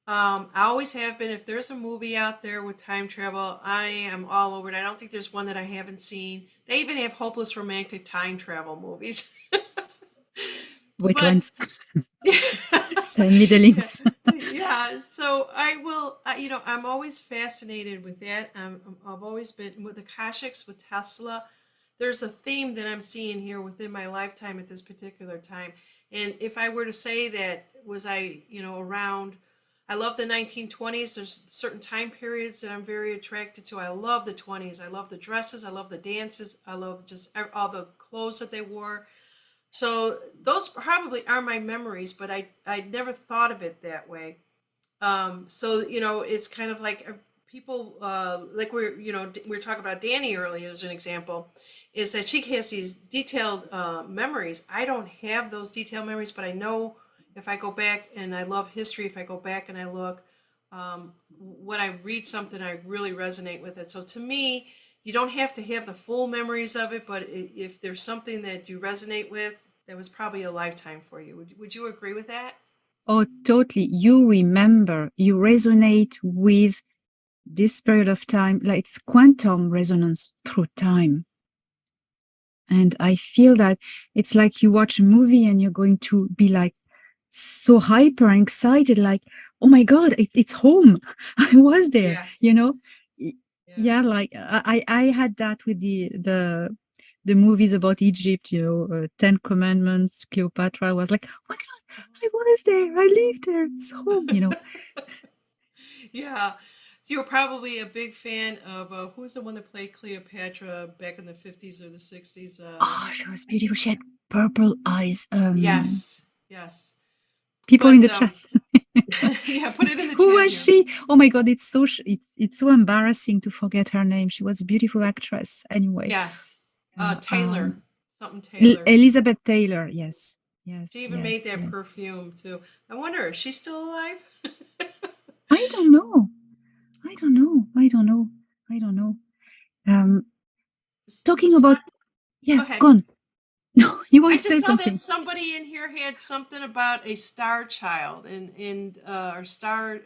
I always have been. If there's a movie out there with time travel, I am all over it. I don't think there's one that I haven't seen. They even have hopeless romantic time travel movies. Which But ones? yeah, Send me the links. yeah. So I will. I'm always fascinated with that. I've always been with the Akashics with Tesla. There's a theme that I'm seeing here within my lifetime at this particular time. And if I were to say that was around, I love the 1920s. There's certain time periods that I'm very attracted to. I love the 20s. I love the dresses. I love the dances. I love just all the clothes that they wore. So those probably are my memories, but I never thought of it that way. So it's kind of like people like we were talking about Danny earlier as an example, is that she has these detailed memories. I don't have those detailed memories, but I know if I go back, and I love history, if I go back and I look, when I read something, I really resonate with it. So to me, you don't have to have the full memories of it, but if there's something that you resonate with, that was probably a lifetime for you. Would you agree with that? Oh, totally. You remember, you resonate with this period of time, like it's quantum resonance through time. And I feel that it's like you watch a movie and you're going to be like so hyper excited, like, oh my God, it's home. I was there, Yeah, you know? yeah. Yeah, like I had that with the movies about Egypt, Ten Commandments, Cleopatra. I was like, oh my God, I was there. I lived there. It's home. Yeah. So you were probably a big fan of who's the one that played Cleopatra back in the 50s or the 60s? Oh, she was beautiful. She had purple eyes. Yes, yes. People in But the chat. yeah, put it in the Who chat was here. she? Oh my God, it's so embarrassing to forget her name. She was a beautiful actress. Anyway, Yes. uh, Taylor. um, Something Taylor. Elizabeth Taylor. Yes, She yes, even made yes, that yes. perfume too. I wonder, is she still alive? I don't know. I don't know. I don't know. I don't know. Um, The talking sun. about, yeah, Go ahead. gone. No, you want I to say just saw that something? somebody in here had something about a star child and or star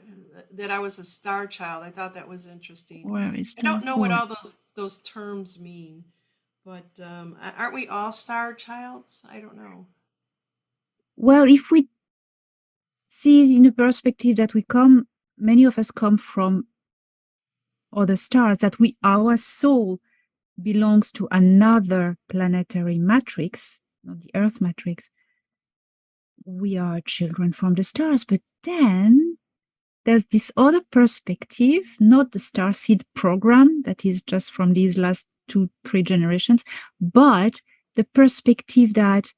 that I was a star child. I thought that was interesting. Where is I that? don't know what Or all those terms mean, but aren't we all star childs? I don't know. well, if we see it in a perspective that many of us come from other stars, that our soul belongs to another planetary matrix, not the Earth matrix. We are children from the stars, but then there's this other perspective, not the starseed program that is just from these last 2-3 generations, but the perspective that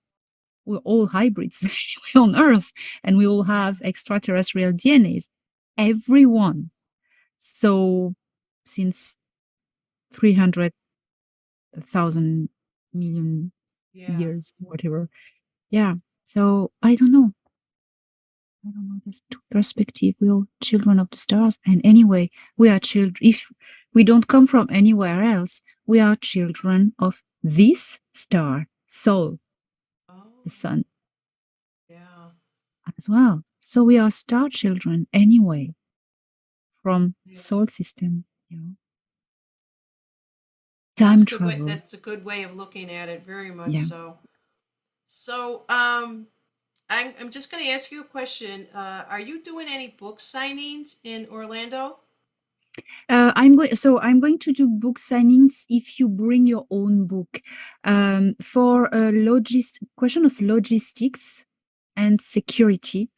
we're all hybrids. We're on Earth and we all Yeah. have extraterrestrial DNAs. Everyone. So since 300,000 million Yeah. years, whatever. Yeah. So I don't know. I don't know. There's two perspective. We're all children of the stars. And anyway, we are children. If we don't come from anywhere else, we are children of this star, Sol, Oh, the sun, yeah. as well. So we are star children anyway from Yeah. Sol system. You know, No, time travel. that's a good way of looking at it. Very much Yeah. so. So, I'm just going to ask you a question. Are you doing any book signings in Orlando? I'm going to do book signings if you bring your own book. For a question of logistics and security,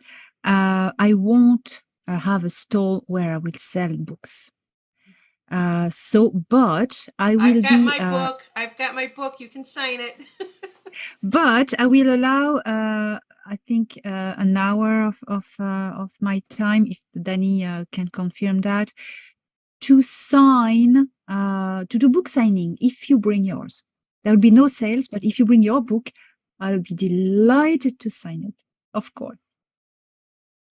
I won't have a stall where I will sell books. But I will I've got be, my book. I've got my book. You can sign it. but I will allow, I think, an hour of my time, if Danny can confirm that, to sign, to do book signing. If you bring yours, there will be no sales, but if you bring your book, I'll be delighted to sign it. Of course.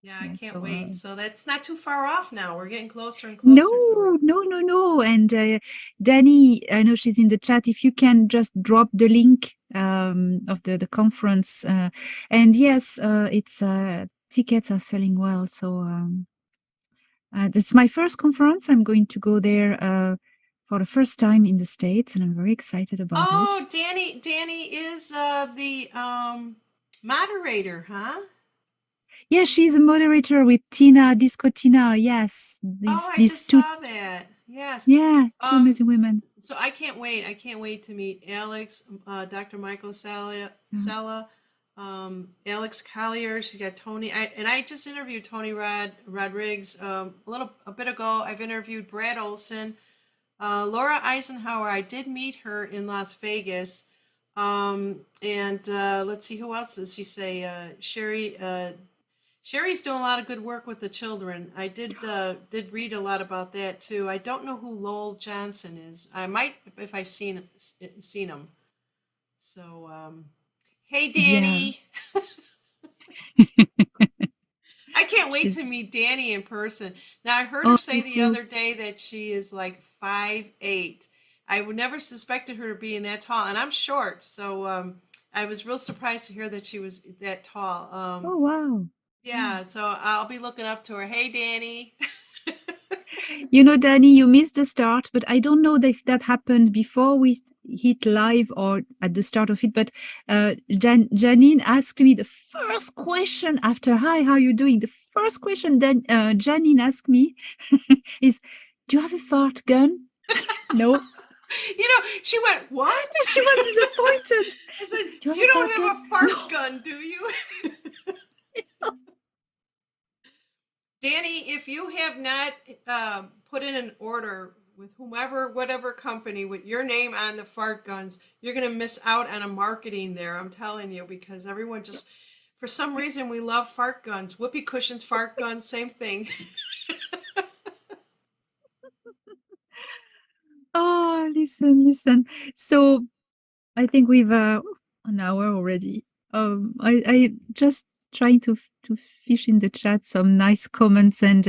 Yeah, I can't So, wait. So that's not too far off now. We're getting closer and no, closer to it. no. And Danny, I know she's in the chat. If you can just drop the link of the conference. And yes, it's tickets are selling well. So it's my first conference. I'm going to go there for the first time in the States, and I'm very excited about it. Oh, Danny is the moderator, huh? Yeah, she's a moderator with Tina, Disco Tina. Yes, Oh, I these just two, saw that. Yes. yeah, two amazing women. So I can't wait. I can't wait to meet Alex, Dr. Michael Sella, Yeah. Alex Collier. She's got Tony. I just interviewed Tony Rodriguez a bit ago. I've interviewed Brad Olson, Laura Eisenhower. I did meet her in Las Vegas. And let's see, who else does she say? Sherry's doing a lot of good work with the children. I did read a lot about that too. I don't know who Lowell Johnson is. I might if I seen him. So hey Yeah. Danny, I can't wait She's, to meet Danny in person. Now I heard her oh, say me the too. other day that she is like 5'8". I would never suspected her being that tall, and I'm short, so I was real surprised to hear that she was that tall. Oh, wow. Yeah, so I'll be looking up to her. Hey, Danny. You know, Danny, you missed the start, but I don't know if that happened before we hit live or at the start of it. But Janine asked me the first question after, hi, how are you doing? The first question then Janine asked me is, do you have a fart gun? No. She went, what? She was disappointed. I said, Do you have you a don't fart have gun? a fart No. gun, do you? Danny, if you have not put in an order with whatever company, with your name on the fart guns, you're going to miss out on a marketing there. I'm telling you, because everyone just, for some reason, we love fart guns. Whoopee cushions, fart guns, same thing. Oh, listen. So I think we've an hour already. I just trying to fish in the chat some nice comments and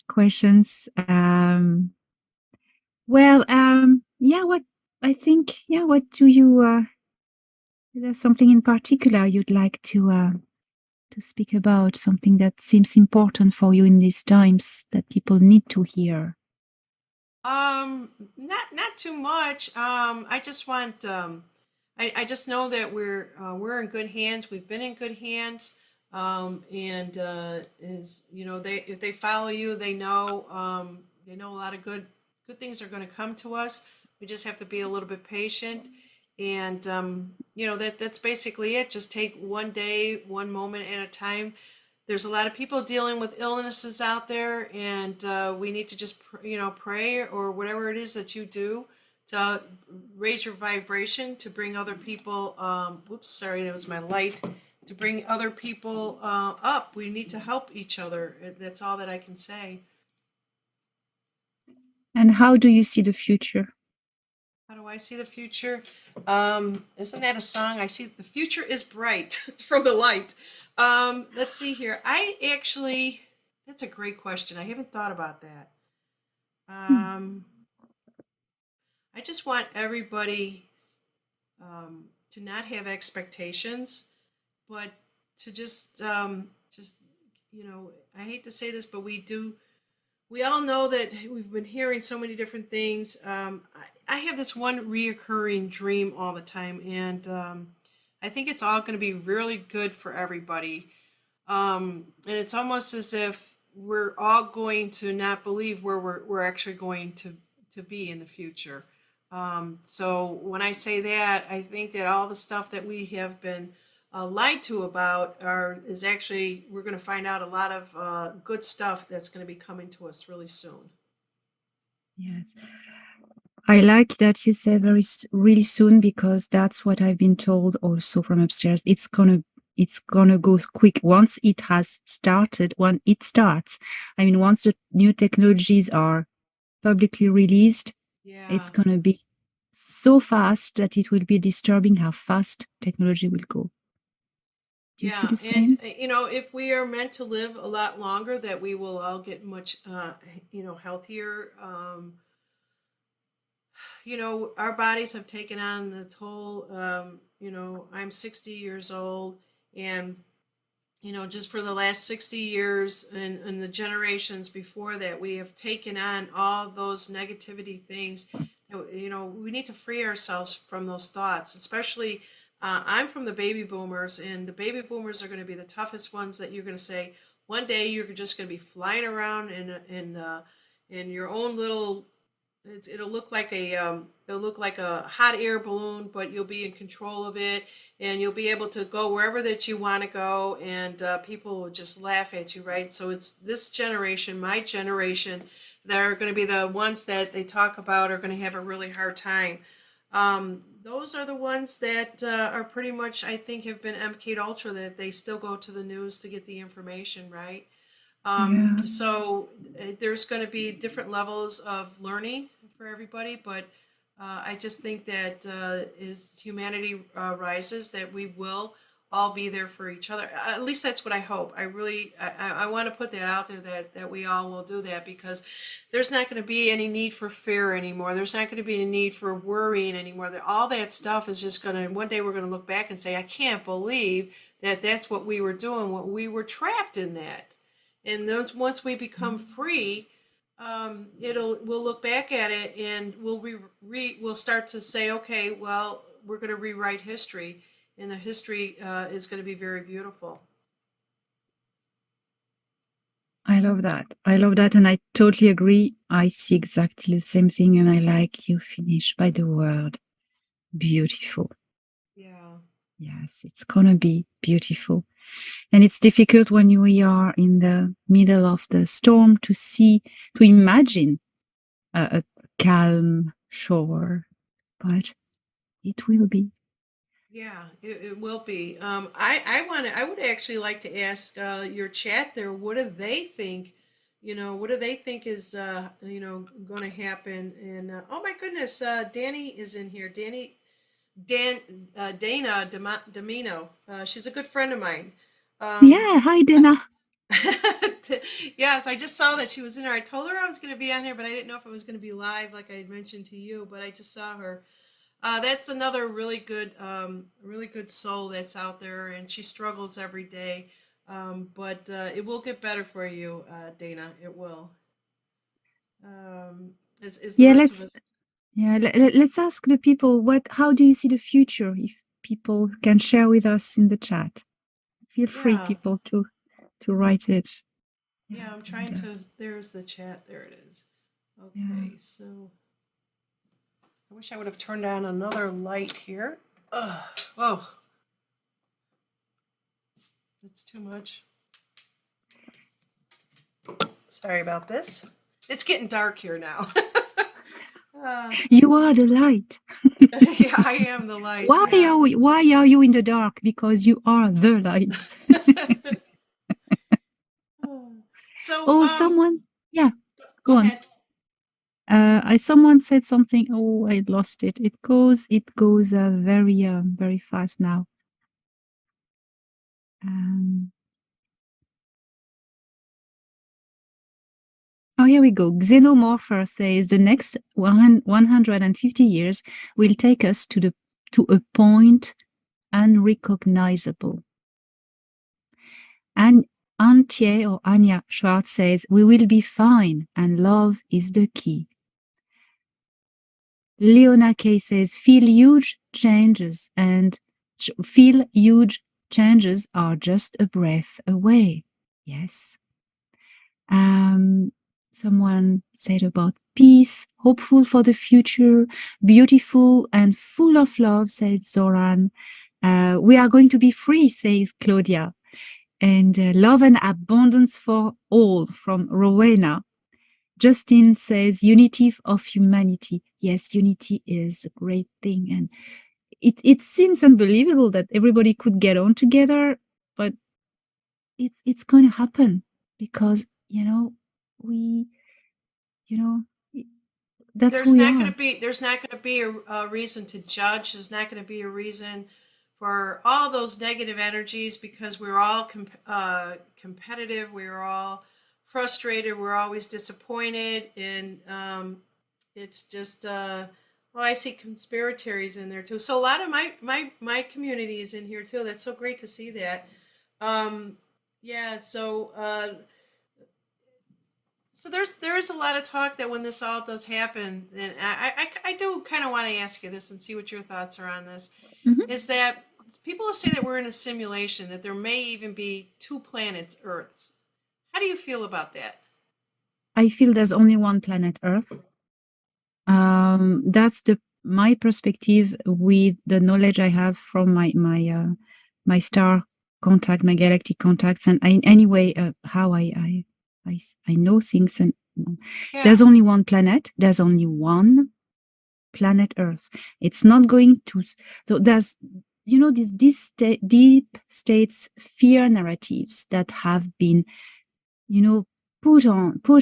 questions. Yeah, what I think, yeah, what do you? Is there something in particular you'd like to speak about? Something that seems important for you in these times that people need to hear? Not too much. I just want I just know that we're in good hands. We've been in good hands. And is they if they follow you, they know a lot of good things are going to come to us. We just have to be a little bit patient, and that's basically it. Just take one day, one moment at a time. There's a lot of people dealing with illnesses out there, and we need to just pray or whatever it is that you do to raise your vibration to bring other people. Whoops, sorry, that was my light. To bring other people up, we need to help each other. That's all that I can say. And how do you see the future? How do I see the future? Isn't that a song? I see the future is bright. It's from the light. Let's see here. That's a great question. I haven't thought about that. Hmm. I just want everybody to not have expectations, but to just, I hate to say this, but we do. We all know that we've been hearing so many different things. I have this one reoccurring dream all the time, and I think it's all going to be really good for everybody. And it's almost as if we're all going to not believe where we're actually going to be in the future. So when I say that, I think that all the stuff that we have been lied to about is actually, we're going to find out a lot of good stuff that's going to be coming to us really soon. Yes. I like that you say really soon, because that's what I've been told also from upstairs. It's gonna go quick once it has started. When it starts, I mean, once the new technologies are publicly released, it's Yeah. gonna be so fast that it will be disturbing how fast technology will go. Do you see Yeah, the and same? if we are meant to live a lot longer, that we will all get much, healthier. Our bodies have taken on the toll. I'm 60 years old, and just for the last 60 years and the generations before that, we have taken on all those negativity things. We need to free ourselves from those thoughts, especially. I'm from the baby boomers, and the baby boomers are going to be the toughest ones that you're going to say, one day you're just going to be flying around in your own little. It'll look like a hot air balloon, but you'll be in control of it, and you'll be able to go wherever that you want to go, and people will just laugh at you, right? So it's this generation, my generation, that are going to be the ones that they talk about are going to have a really hard time. Those are the ones that are pretty much, I think, have been MK Ultra, that they still go to the news to get the information, right? Yeah. So there's going to be different levels of learning for everybody, but I just think that as humanity rises, that we will all be there for each other. At least that's what I hope. I want to put that out there, that we all will do that, because there's not going to be any need for fear anymore. There's not going to be any need for worrying anymore. That all that stuff is just going to, one day we're going to look back and say, I can't believe that that's what we were doing, what we were trapped in that. And once we become free, we'll look back at it, and we'll start to say, okay, well, we're going to rewrite history, and the history is going to be very beautiful. I love that. I love that. And I totally agree. I see exactly the same thing. And I like you finish by the word beautiful. Yeah. Yes, it's going to be beautiful. And it's difficult when we are in the middle of the storm to imagine a calm shore, but it will be. Yeah, it will be. I would actually like to ask your chat there, what do they think? What do they think is, going to happen? And oh my goodness, Danny is in here. Dana Domino. She's a good friend of mine. Um, Yeah, hi, Dana. yes, I just saw that she was in there. I told her I was going to be on here, but I didn't know if it was going to be live, like I had mentioned to you. But I just saw her. That's another really good soul that's out there, and she struggles every day. But it will get better for you, Dana. It will. As the Yeah, rest of us. let's ask the people, how do you see the future? If people can share with us in the chat, feel free, Yeah, people, to write it. Yeah, yeah. I'm trying and, to. There's the chat. There it is. yeah. Okay, so I wish I would have turned on another light here. Ugh. Oh, that's too much. Sorry about this. It's getting dark here now. You are the light. Yeah, I am the light. Yeah. Why are you in the dark? Because you are the light. So, Oh, someone, yeah, go go on. ahead. Someone said something. Oh, I lost it. It goes very fast now. Um, oh, here we go. Xenomorpher says the next 150 years will take us to a point unrecognizable. And Antje or Anya Schwartz says we will be fine, and love is the key. Leona K says feel huge changes are just a breath away. Yes. Someone said about peace, hopeful for the future, beautiful and full of love, said Zoran. We are going to be free, says Claudia. And love and abundance for all from Rowena. Justin says unity of humanity. Yes, unity is a great thing. And it seems unbelievable that everybody could get on together, but it's going to happen because, we, you know, that's who we are. There's not going to be a reason to judge. There's not going to be a reason for all those negative energies because we're all competitive. We're all frustrated. We're always disappointed, and it's just well, I see conspiratories in there too. So a lot of my community is in here too. That's so great to see that. Um, yeah. So there is a lot of talk that when this all does happen, and I do kind of want to ask you this and see what your thoughts are on this, is that people say that we're in a simulation, that there may even be two planets, Earths. How do you feel about that? I feel there's only one planet Earth. That's my perspective with the knowledge I have from my star contact, my galactic contacts, and anyway, how I know things. And there's only one planet. There's only one planet Earth. It's not going to. So there's these deep states fear narratives that have been put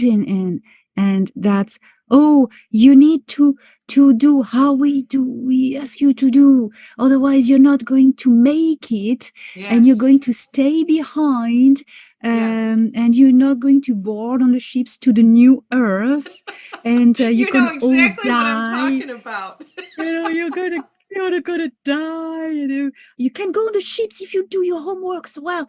in, and that's, oh, you need to do how we ask you to do, otherwise you're not going to make it. Yes. And you're going to stay behind. Yes. And you're not going to board on the ships to the new Earth, and you can know exactly all die. What I'm talking about. You're gonna die. You can go on the ships if you do your homework so well.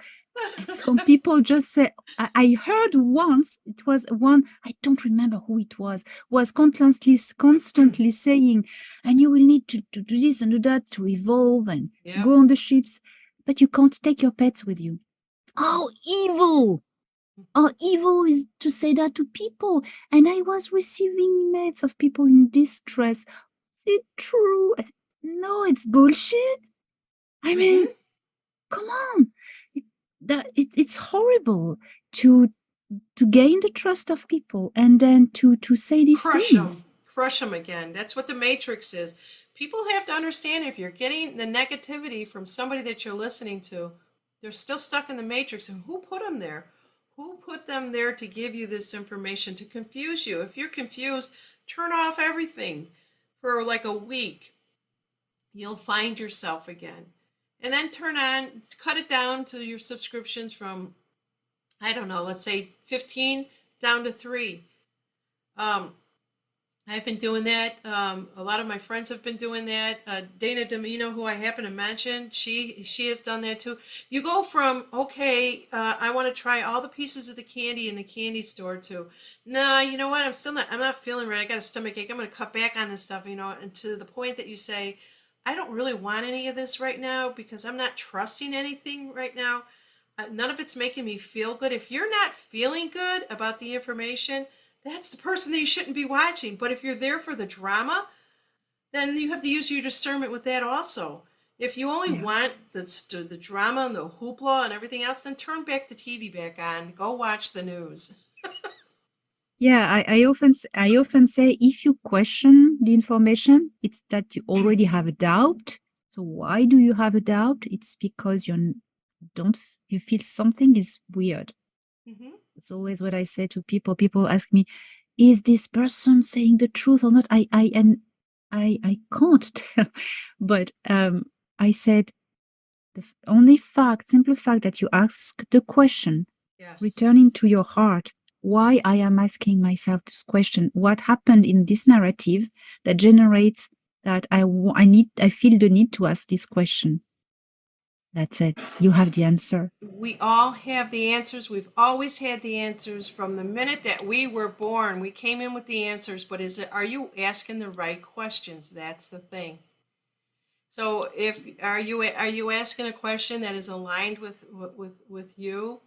And some people just say, I heard once, it was one, I don't remember who it was constantly saying, and you will need to do this and do that to evolve and go on the ships, but you can't take your pets with you. How evil! How evil is to say that to people. And I was receiving emails of people in distress. Is it true? I said, no, it's bullshit. I mean, come on. It's horrible to gain the trust of people and then to say these things. Crush them again. That's what the Matrix is. People have to understand, if you're getting the negativity from somebody that you're listening to, they're still stuck in the Matrix. And who put them there? Who put them there to give you this information, to confuse you? If you're confused, turn off everything for like a week. You'll find yourself again. And then cut it down to your subscriptions from, I don't know, let's say 15 down to 3. I've been doing that. A lot of my friends have been doing that. Dana Domino, who I happen to mention, she has done that too. You go from, okay, I want to try all the pieces of the candy in the candy store, to, nah, you know what, I'm not feeling right. I got a stomach ache. I'm going to cut back on this stuff, and to the point that you say, I don't really want any of this right now because I'm not trusting anything right now. None of it's making me feel good. If you're not feeling good about the information, that's the person that you shouldn't be watching. But if you're there for the drama, then you have to use your discernment with that also. If you only want the drama and the hoopla and everything else, then turn back the TV back on. Go watch the news. Yeah, I often say, if you question the information, it's that you already have a doubt. So why do you have a doubt? It's because you feel something is weird. Mm-hmm. It's always what I say to people. People ask me, is this person saying the truth or not? I can't tell. But I said, the only simple fact that you ask the question, returning to your heart, why I am asking myself this question, what happened in this narrative that generates that I feel the need to ask this question. That's it. You have the answer. We all have the answers. We've always had the answers from the minute that we were born. We came in with the answers, but are you asking the right questions? That's the thing. So are you asking a question that is aligned with you?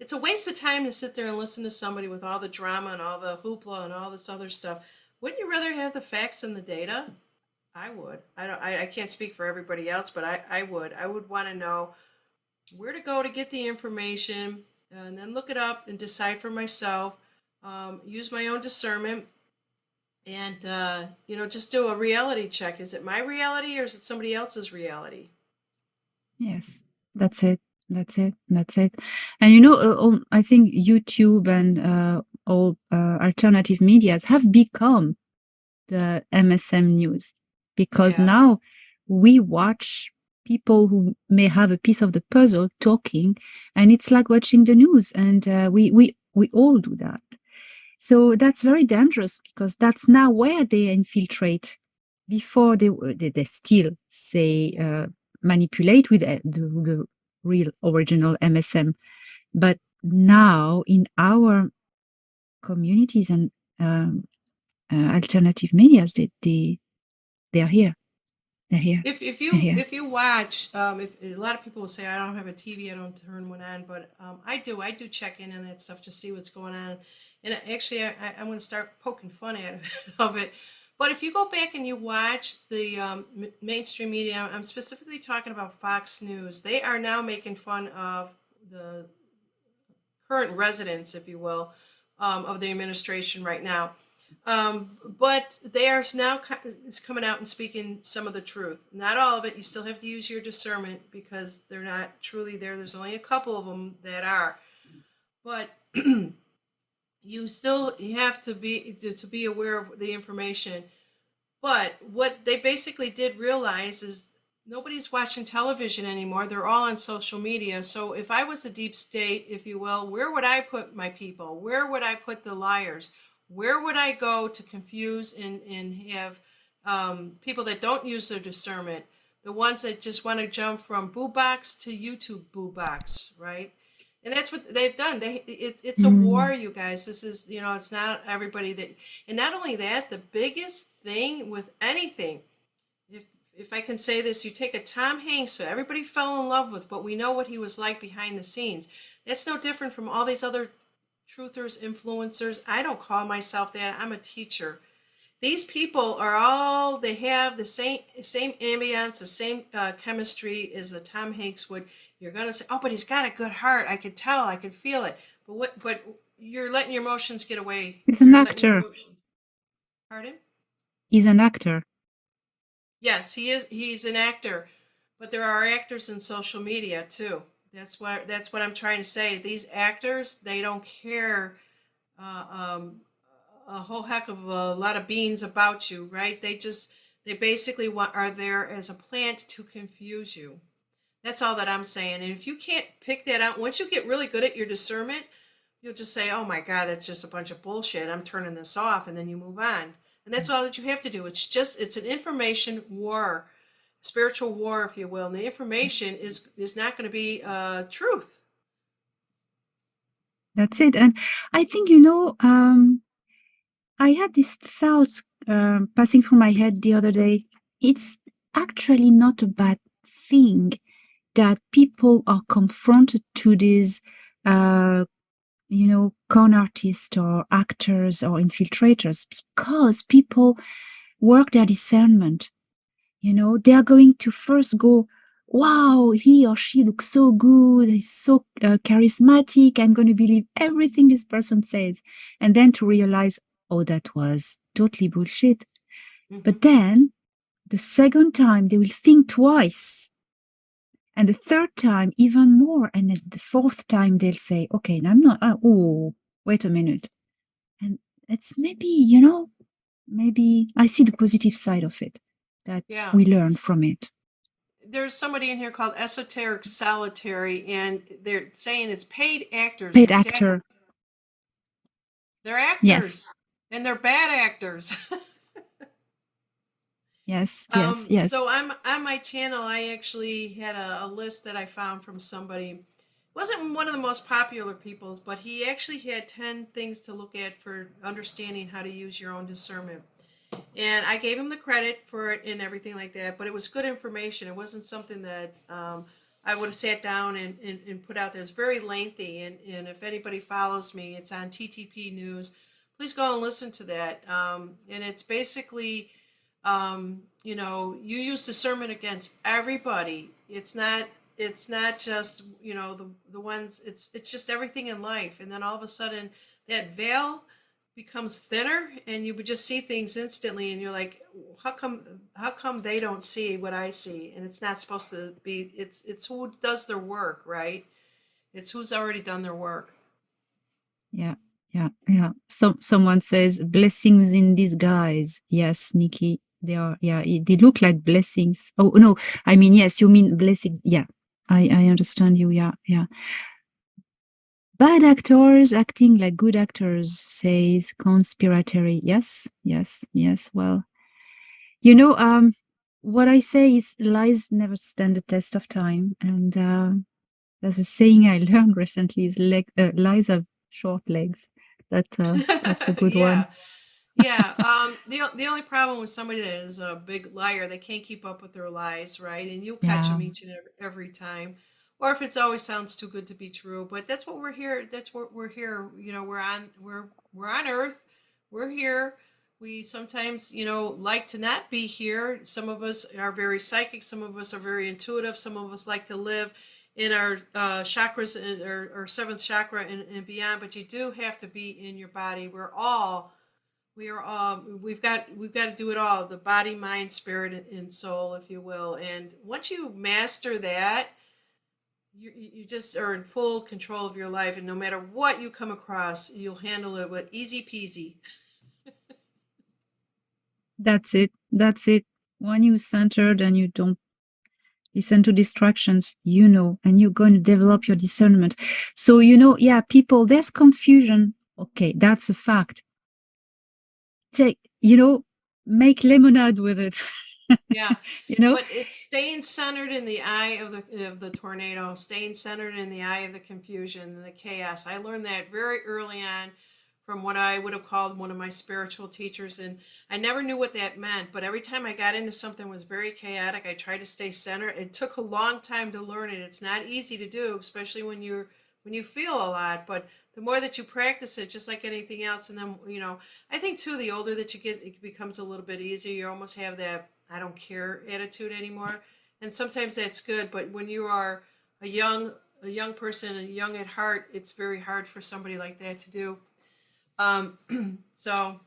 It's a waste of time to sit there and listen to somebody with all the drama and all the hoopla and all this other stuff. Wouldn't you rather have the facts and the data? I would. I don't. I can't speak for everybody else, but I would. I would want to know where to go to get the information, and then look it up and decide for myself. Use my own discernment, and just do a reality check. Is it my reality or is it somebody else's reality? Yes, that's it. That's it. That's it. And you know, I think YouTube and all alternative medias have become the MSM news because Yeah. now we watch people who may have a piece of the puzzle talking, and it's like watching the news, and we all do that. So that's very dangerous because that's now where they infiltrate. Before they still say manipulate with the real original MSM, but now in our communities and alternative medias, they're here. They're here. If They're you here. if you watch, if a lot of people will say I don't have a TV, I don't turn one on, but I do. I do check in on that stuff to see what's going on, and actually I'm going to start poking fun at it, of it. But if you go back and you watch the mainstream media, I'm specifically talking about Fox News. They are now making fun of the current residents, if you will, of the administration right now. But they are now is coming out and speaking some of the truth. Not all of it. You still have to use your discernment because they're not truly there. There's only a couple of them that are. But you have to be aware of the information. But what they basically did realize is nobody's watching television anymore. They're all on social media. So if I was the deep state, if you will, where would I put my people? Where would I put the liars? Where would I go to confuse and have people that don't use their discernment? The ones that just want to jump from boo box to YouTube boo box, right? And that's what they've done. It's a war, Mm. you guys. This is, it's not everybody that, and not only that, the biggest thing with anything, if if I can say this, you take a Tom Hanks who everybody fell in love with, but we know what he was like behind the scenes. That's no different from all these other truthers, influencers. I don't call myself that. I'm a teacher. These people are all, they have the same ambience, the same chemistry as the Tom Hanks would. You're gonna say, oh, but he's got a good heart. I could tell. I could feel it. But you're letting your emotions get away. He's an You're letting your actor. emotions. Pardon? He's an actor. Yes, he is. He's an actor, but there are actors in social media too. That's what I'm trying to say. These actors, they don't care uh, um, a whole heck of a lot of beans about you, right? They basically are there as a plant to confuse you. That's all that I'm saying. And if you can't pick that out, once you get really good at your discernment, you'll just say, "Oh my God, that's just a bunch of bullshit. I'm turning this off," and then you move on. And that's all that you have to do. It's an information war, spiritual war, if you will. And the Yes. information is not going to be truth. That's it. And I think, I had this thought passing through my head the other day. It's actually not a bad thing that people are confronted to these, con artists or actors or infiltrators because people work their discernment. They are going to first go, wow, he or she looks so good, he's so charismatic, I'm going to believe everything this person says. And then to realize, oh, that was totally bullshit. Hmm. But then the second time, they will think twice. And the third time, even more. And then the fourth time, they'll say, okay, I'm not, oh, wait a minute. And it's maybe I see the positive side of it, that Yeah. we learn from it. There's somebody in here called Esoteric Solitary, and they're saying it's paid actors. Paid Exactly. actor. They're Yes. actors, and they're bad actors. Yes. Yes. Yes. So I'm on my channel. I actually had a list that I found from somebody. Wasn't one of the most popular people's, but he actually had 10 things to look at for understanding how to use your own discernment. And I gave him the credit for it and everything like that, but it was good information. It wasn't something that I would have sat down and put out there. It's very lengthy, and if anybody follows me, it's on TTP News. Please go and listen to that. And it's basically You use discernment against everybody. It's not just, the ones, it's just everything in life. And then all of a sudden that veil becomes thinner and you would just see things instantly and you're like, how come they don't see what I see? And it's not supposed to be. It's who does their work, right? It's who's already done their work. Yeah, yeah, yeah. Someone says blessings in disguise. Yes, Nikki, they are. Yeah, they look like blessings. Oh no, I mean yes, you mean blessings. Yeah, I understand you. Yeah, yeah. Bad actors acting like good actors, says conspiratory. Yes, yes, yes. Well, what I say is lies never stand the test of time, and there's a saying I learned recently: is lies have short legs. That's a good one. Yeah. Yeah. The only problem with somebody that is a big liar, they can't keep up with their lies, right? And you'll catch Yeah. them each and every time. Or if it's always sounds too good to be true. But that's what we're here. That's what we're here. We're on Earth. We're here. We sometimes, like to not be here. Some of us are very psychic. Some of us are very intuitive. Some of us like to live in our chakras or seventh chakra and beyond. But you do have to be in your body. We've got to do it all, the body, mind, spirit, and soul, if you will. And once you master that, you just are in full control of your life, and no matter what you come across, you'll handle it with easy peasy. That's it. That's it. When you centered and you don't listen to distractions, and you're going to develop your discernment. So, yeah, people, there's confusion. Okay, that's a fact. Take, make lemonade with it. Yeah, you know? but it's staying centered in the eye of the tornado, staying centered in the eye of the confusion and the chaos. I learned that very early on from what I would have called one of my spiritual teachers, and I never knew what that meant. But every time I got into something that was very chaotic, I tried to stay centered. It took a long time to learn it. It's not easy to do, especially when you feel a lot. But the more that you practice it, just like anything else, and then I think too, the older that you get, it becomes a little bit easier. You almost have that I don't care attitude anymore. And sometimes that's good, but when you are a young person and young at heart, it's very hard for somebody like that to do. So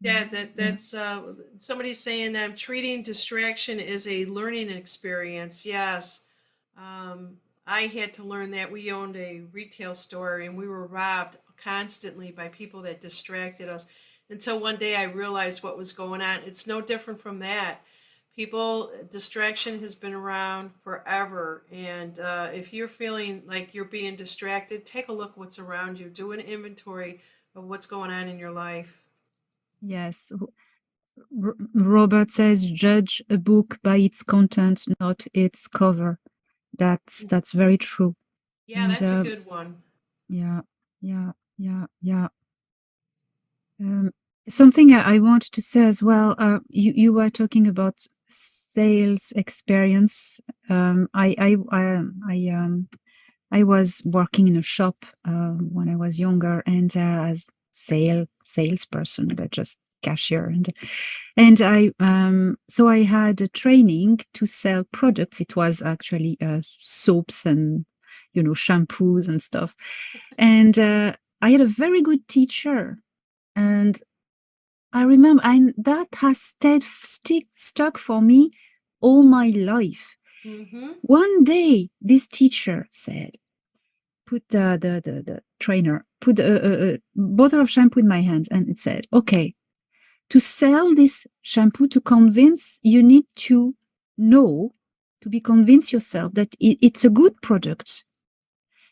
yeah, Yeah. that's somebody saying treating distraction is a learning experience. Yes. Um, I had to learn that. We owned a retail store and we were robbed constantly by people that distracted us until one day I realized what was going on. It's no different from that. Distraction has been around forever. And if you're feeling like you're being distracted, take a look what's around you. Do an inventory of what's going on in your life. Yes. Robert says, judge a book by its content, not its cover. That's very true. Yeah, And that's a good one. yeah, yeah, yeah, yeah. Um, Something I wanted to say as well. You were talking about sales experience. I was working in a shop when I was younger, and as salesperson, but just cashier, and I had a training to sell products. It was actually soaps and shampoos and stuff, and I had a very good teacher, and I remember, and that has stuck for me all my life. Mm-hmm. One day, this teacher said, put the trainer, put a bottle of shampoo in my hand, and it said, okay, to sell this shampoo, to convince, you need to know, to be convinced yourself that it's a good product.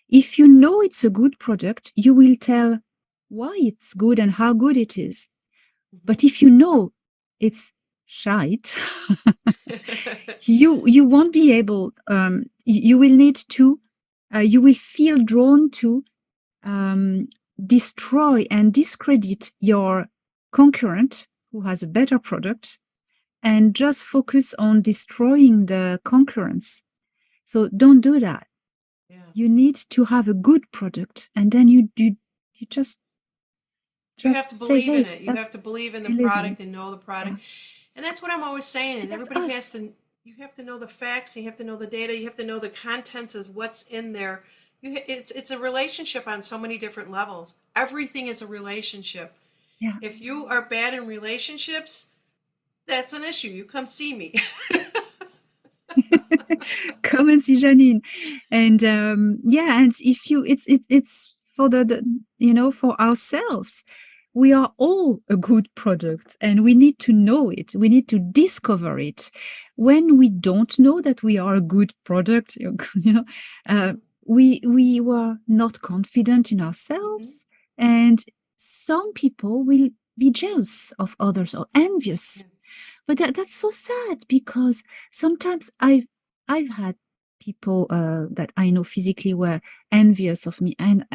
If you know it's a good product, you will tell why it's good and how good it is. But if you know it's shite, you won't be able. You will need to. You will feel drawn to um, destroy and discredit your concurrent who has a better product, and just focus on destroying the concurrence. So don't do that. Yeah. You need to have a good product, and then you You have to just say, believe in hey, it. You that have to believe in the I live in. product and know the Yeah. product. And that's what I'm always saying. And That's everybody has us. to, you have to know the facts, you have to know the data, you have to know the contents of what's in there. It's a relationship on so many different levels. Everything is a relationship. Yeah. If you are bad in relationships, that's an issue. You come see me. Come and see Janine. And yeah, and if you, it's for the for ourselves. We are all a good product, and we need to know it. We need to discover it. When we don't know that we are a good product, uh, we were not confident in Mhm. ourselves, and some people will be jealous of others or envious. Yeah. But that's so sad, because sometimes I've had people that I know physically were envious of me, and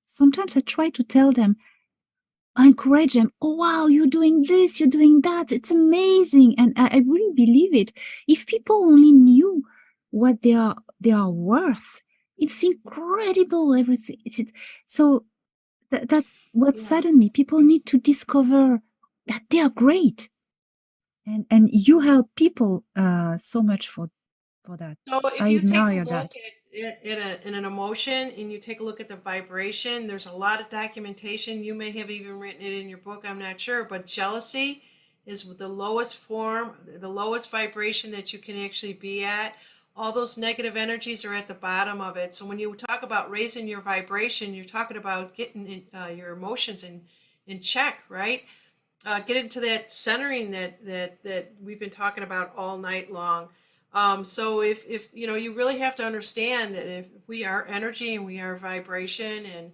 sometimes I try to tell them, I encourage them. Oh wow, you're doing this, you're doing that. It's amazing, and I really believe it. If people only knew what they are worth, it's incredible. Everything. So that's what Yeah. saddened me. People need to discover that they are great, and you help people so much for that. So if I you take a admire look that. in an emotion and you take a look at the vibration, there's a lot of documentation. You may have even written it in your book, I'm not sure, but jealousy is the lowest form, the lowest vibration that you can actually be at. All those negative energies are at the bottom of it. So when you talk about raising your vibration, you're talking about getting your emotions in check, right? Get into that centering that we've been talking about all night long. So if you really have to understand that if we are energy and we are vibration, and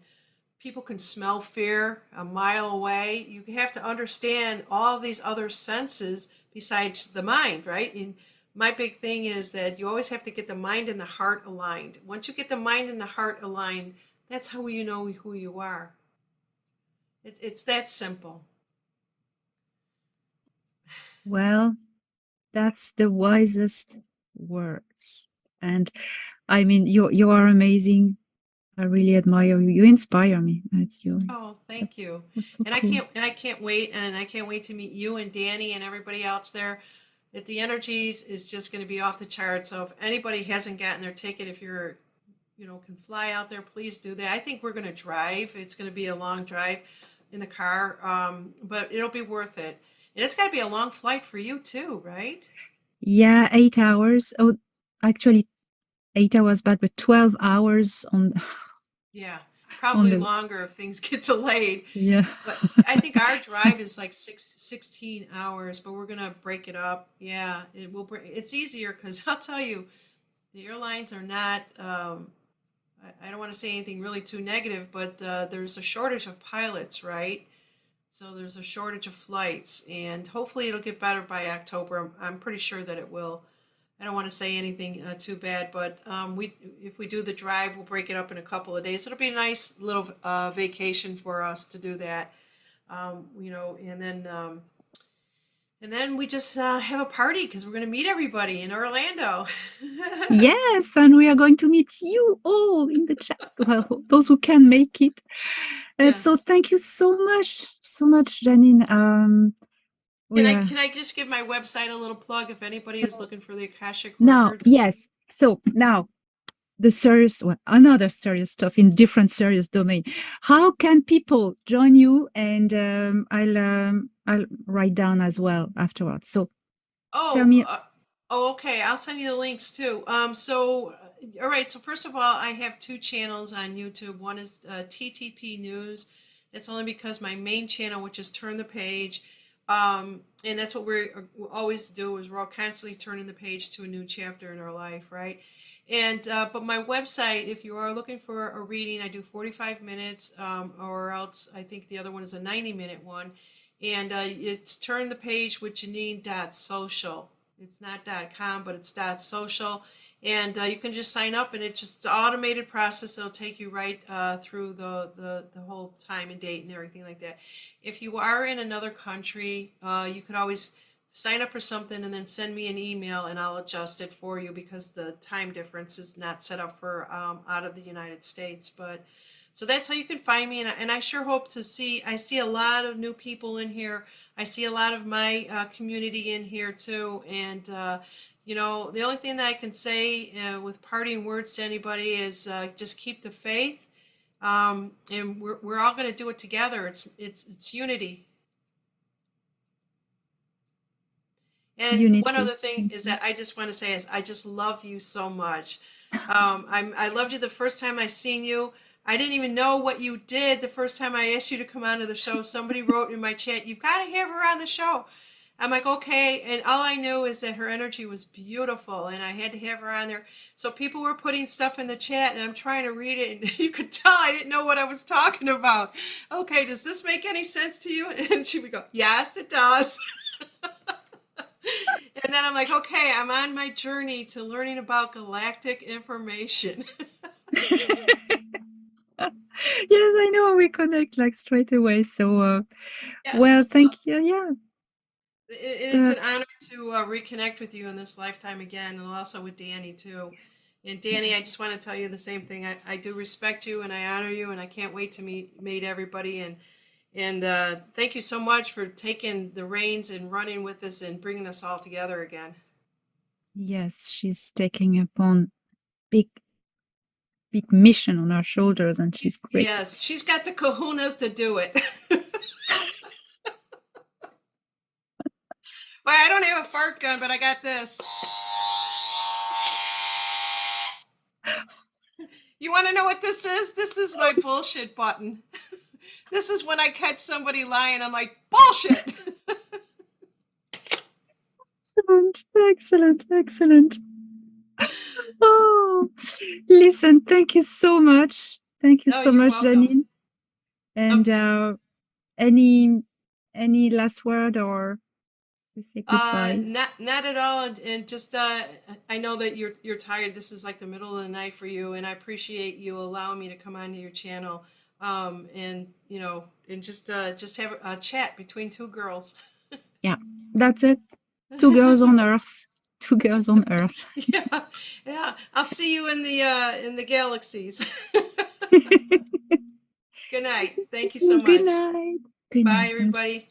people can smell fear a mile away, you have to understand all these other senses besides the mind, right? And my big thing is that you always have to get the mind and the heart aligned. Once you get the mind and the heart aligned, that's how you know who you are. It's that simple. Well, that's the wisest words. And I mean, you are amazing. I really admire you. You inspire me. That's you. Oh, thank That's you. that's so And cool. I can't wait, and I can't wait to meet you and Danny and everybody else there. That the energies is just going to be off the charts. So if anybody hasn't gotten their ticket, if you're, can fly out there, please do that. I think we're going to drive. It's going to be a long drive in the car, but it'll be worth it. And it's got to be a long flight for you too, right? Yeah, 8 hours. Oh, actually, 8 hours back, but 12 hours on Yeah, on probably the longer if things get delayed. yeah. But I think our drive is like 16 hours, but we're gonna break it up. Yeah, it will break. It's easier because I'll tell you, the airlines are not. I don't want to say anything really too negative, but there's a shortage of pilots, right? So there's a shortage of flights, and hopefully it'll get better by October. I'm pretty sure that it will. I don't want to say anything too bad, but if we do the drive, we'll break it up in a couple of days. It'll be a nice little vacation for us to do that, and then we just have a party because we're going to meet everybody in Orlando. Yes, and we are going to meet you all in the chat. Well, those who can make it. And so Yes. thank you so much, Janine. Can We I are can I just give my website a little plug if anybody is so looking for the Akashic now, records? yes. So now the serious, well, another serious stuff in different serious domain. How can people join you? And I'll write down as well afterwards. So tell Oh, me. okay. I'll send you the links too. All right. So first of all, I have two channels on YouTube. One is TTP News. It's only because my main channel, which is Turn the Page, and that's what we always do, is we're all constantly turning the page to a new chapter in our life, right? And but my website, if you are looking for a reading, I do 45 minutes, or else I think the other one is a 90-minute one. And it's Turn the Page with Janine.social. It's not .com, but it's .social. And you can just sign up, and it's just an automated process. It'll take you right through the whole time and date and everything like that. If you are in another country, you could always sign up for something and then send me an email, and I'll adjust it for you because the time difference is not set up for out of the United States. But so that's how you can find me, and I sure hope to see. I see a lot of new people in here. I see a lot of my community in here too. And, the only thing that I can say with parting words to anybody is just keep the faith. And we're all going to do it together. It's unity. And one Unity. other thing Thank is you. that I just want to say is I just love you so much. I loved you the first time I seen you. I didn't even know what you did the first time I asked you to come onto the show. Somebody wrote in my chat, "You've got to have her on the show." I'm like, okay. And all I knew is that her energy was beautiful and I had to have her on there. So people were putting stuff in the chat and I'm trying to read it and you could tell I didn't know what I was talking about. Okay, does this make any sense to you? And she would go, yes, it does. And then I'm like, okay, I'm on my journey to learning about galactic information. Yes, I know we connect like straight away. So, Yeah, well, thank you. Yeah, it's the an honor to reconnect with you in this lifetime again, and also with Danny too. yes, And Danny, I yes, just want to tell you the same thing. I do respect you and I honor you, and I can't wait to meet everybody. And thank you so much for taking the reins and running with us and bringing us all together again. yes. She's taking upon big, big mission on her shoulders, and she's great. Yes, she's got the kahunas to do it. Well, I don't have a fart gun, but I got this. You want to know what this is? This is my bullshit button. This is when I catch somebody lying. I'm like, bullshit. Excellent, excellent, excellent. Oh, listen, thank you so much. Thank you Oh, so you're much, welcome. Janine. And any any last word or to say goodbye? Not at all, and just I know that you're tired. This is like the middle of the night for you, and I appreciate you allowing me to come onto your channel, and and just have a chat between two girls. Yeah, that's it. Two girls on Earth. Two girls on Earth. Yeah, yeah. I'll see you in the galaxies. Good night. Thank you so Good much. night. Good Bye, night. Thank you. everybody.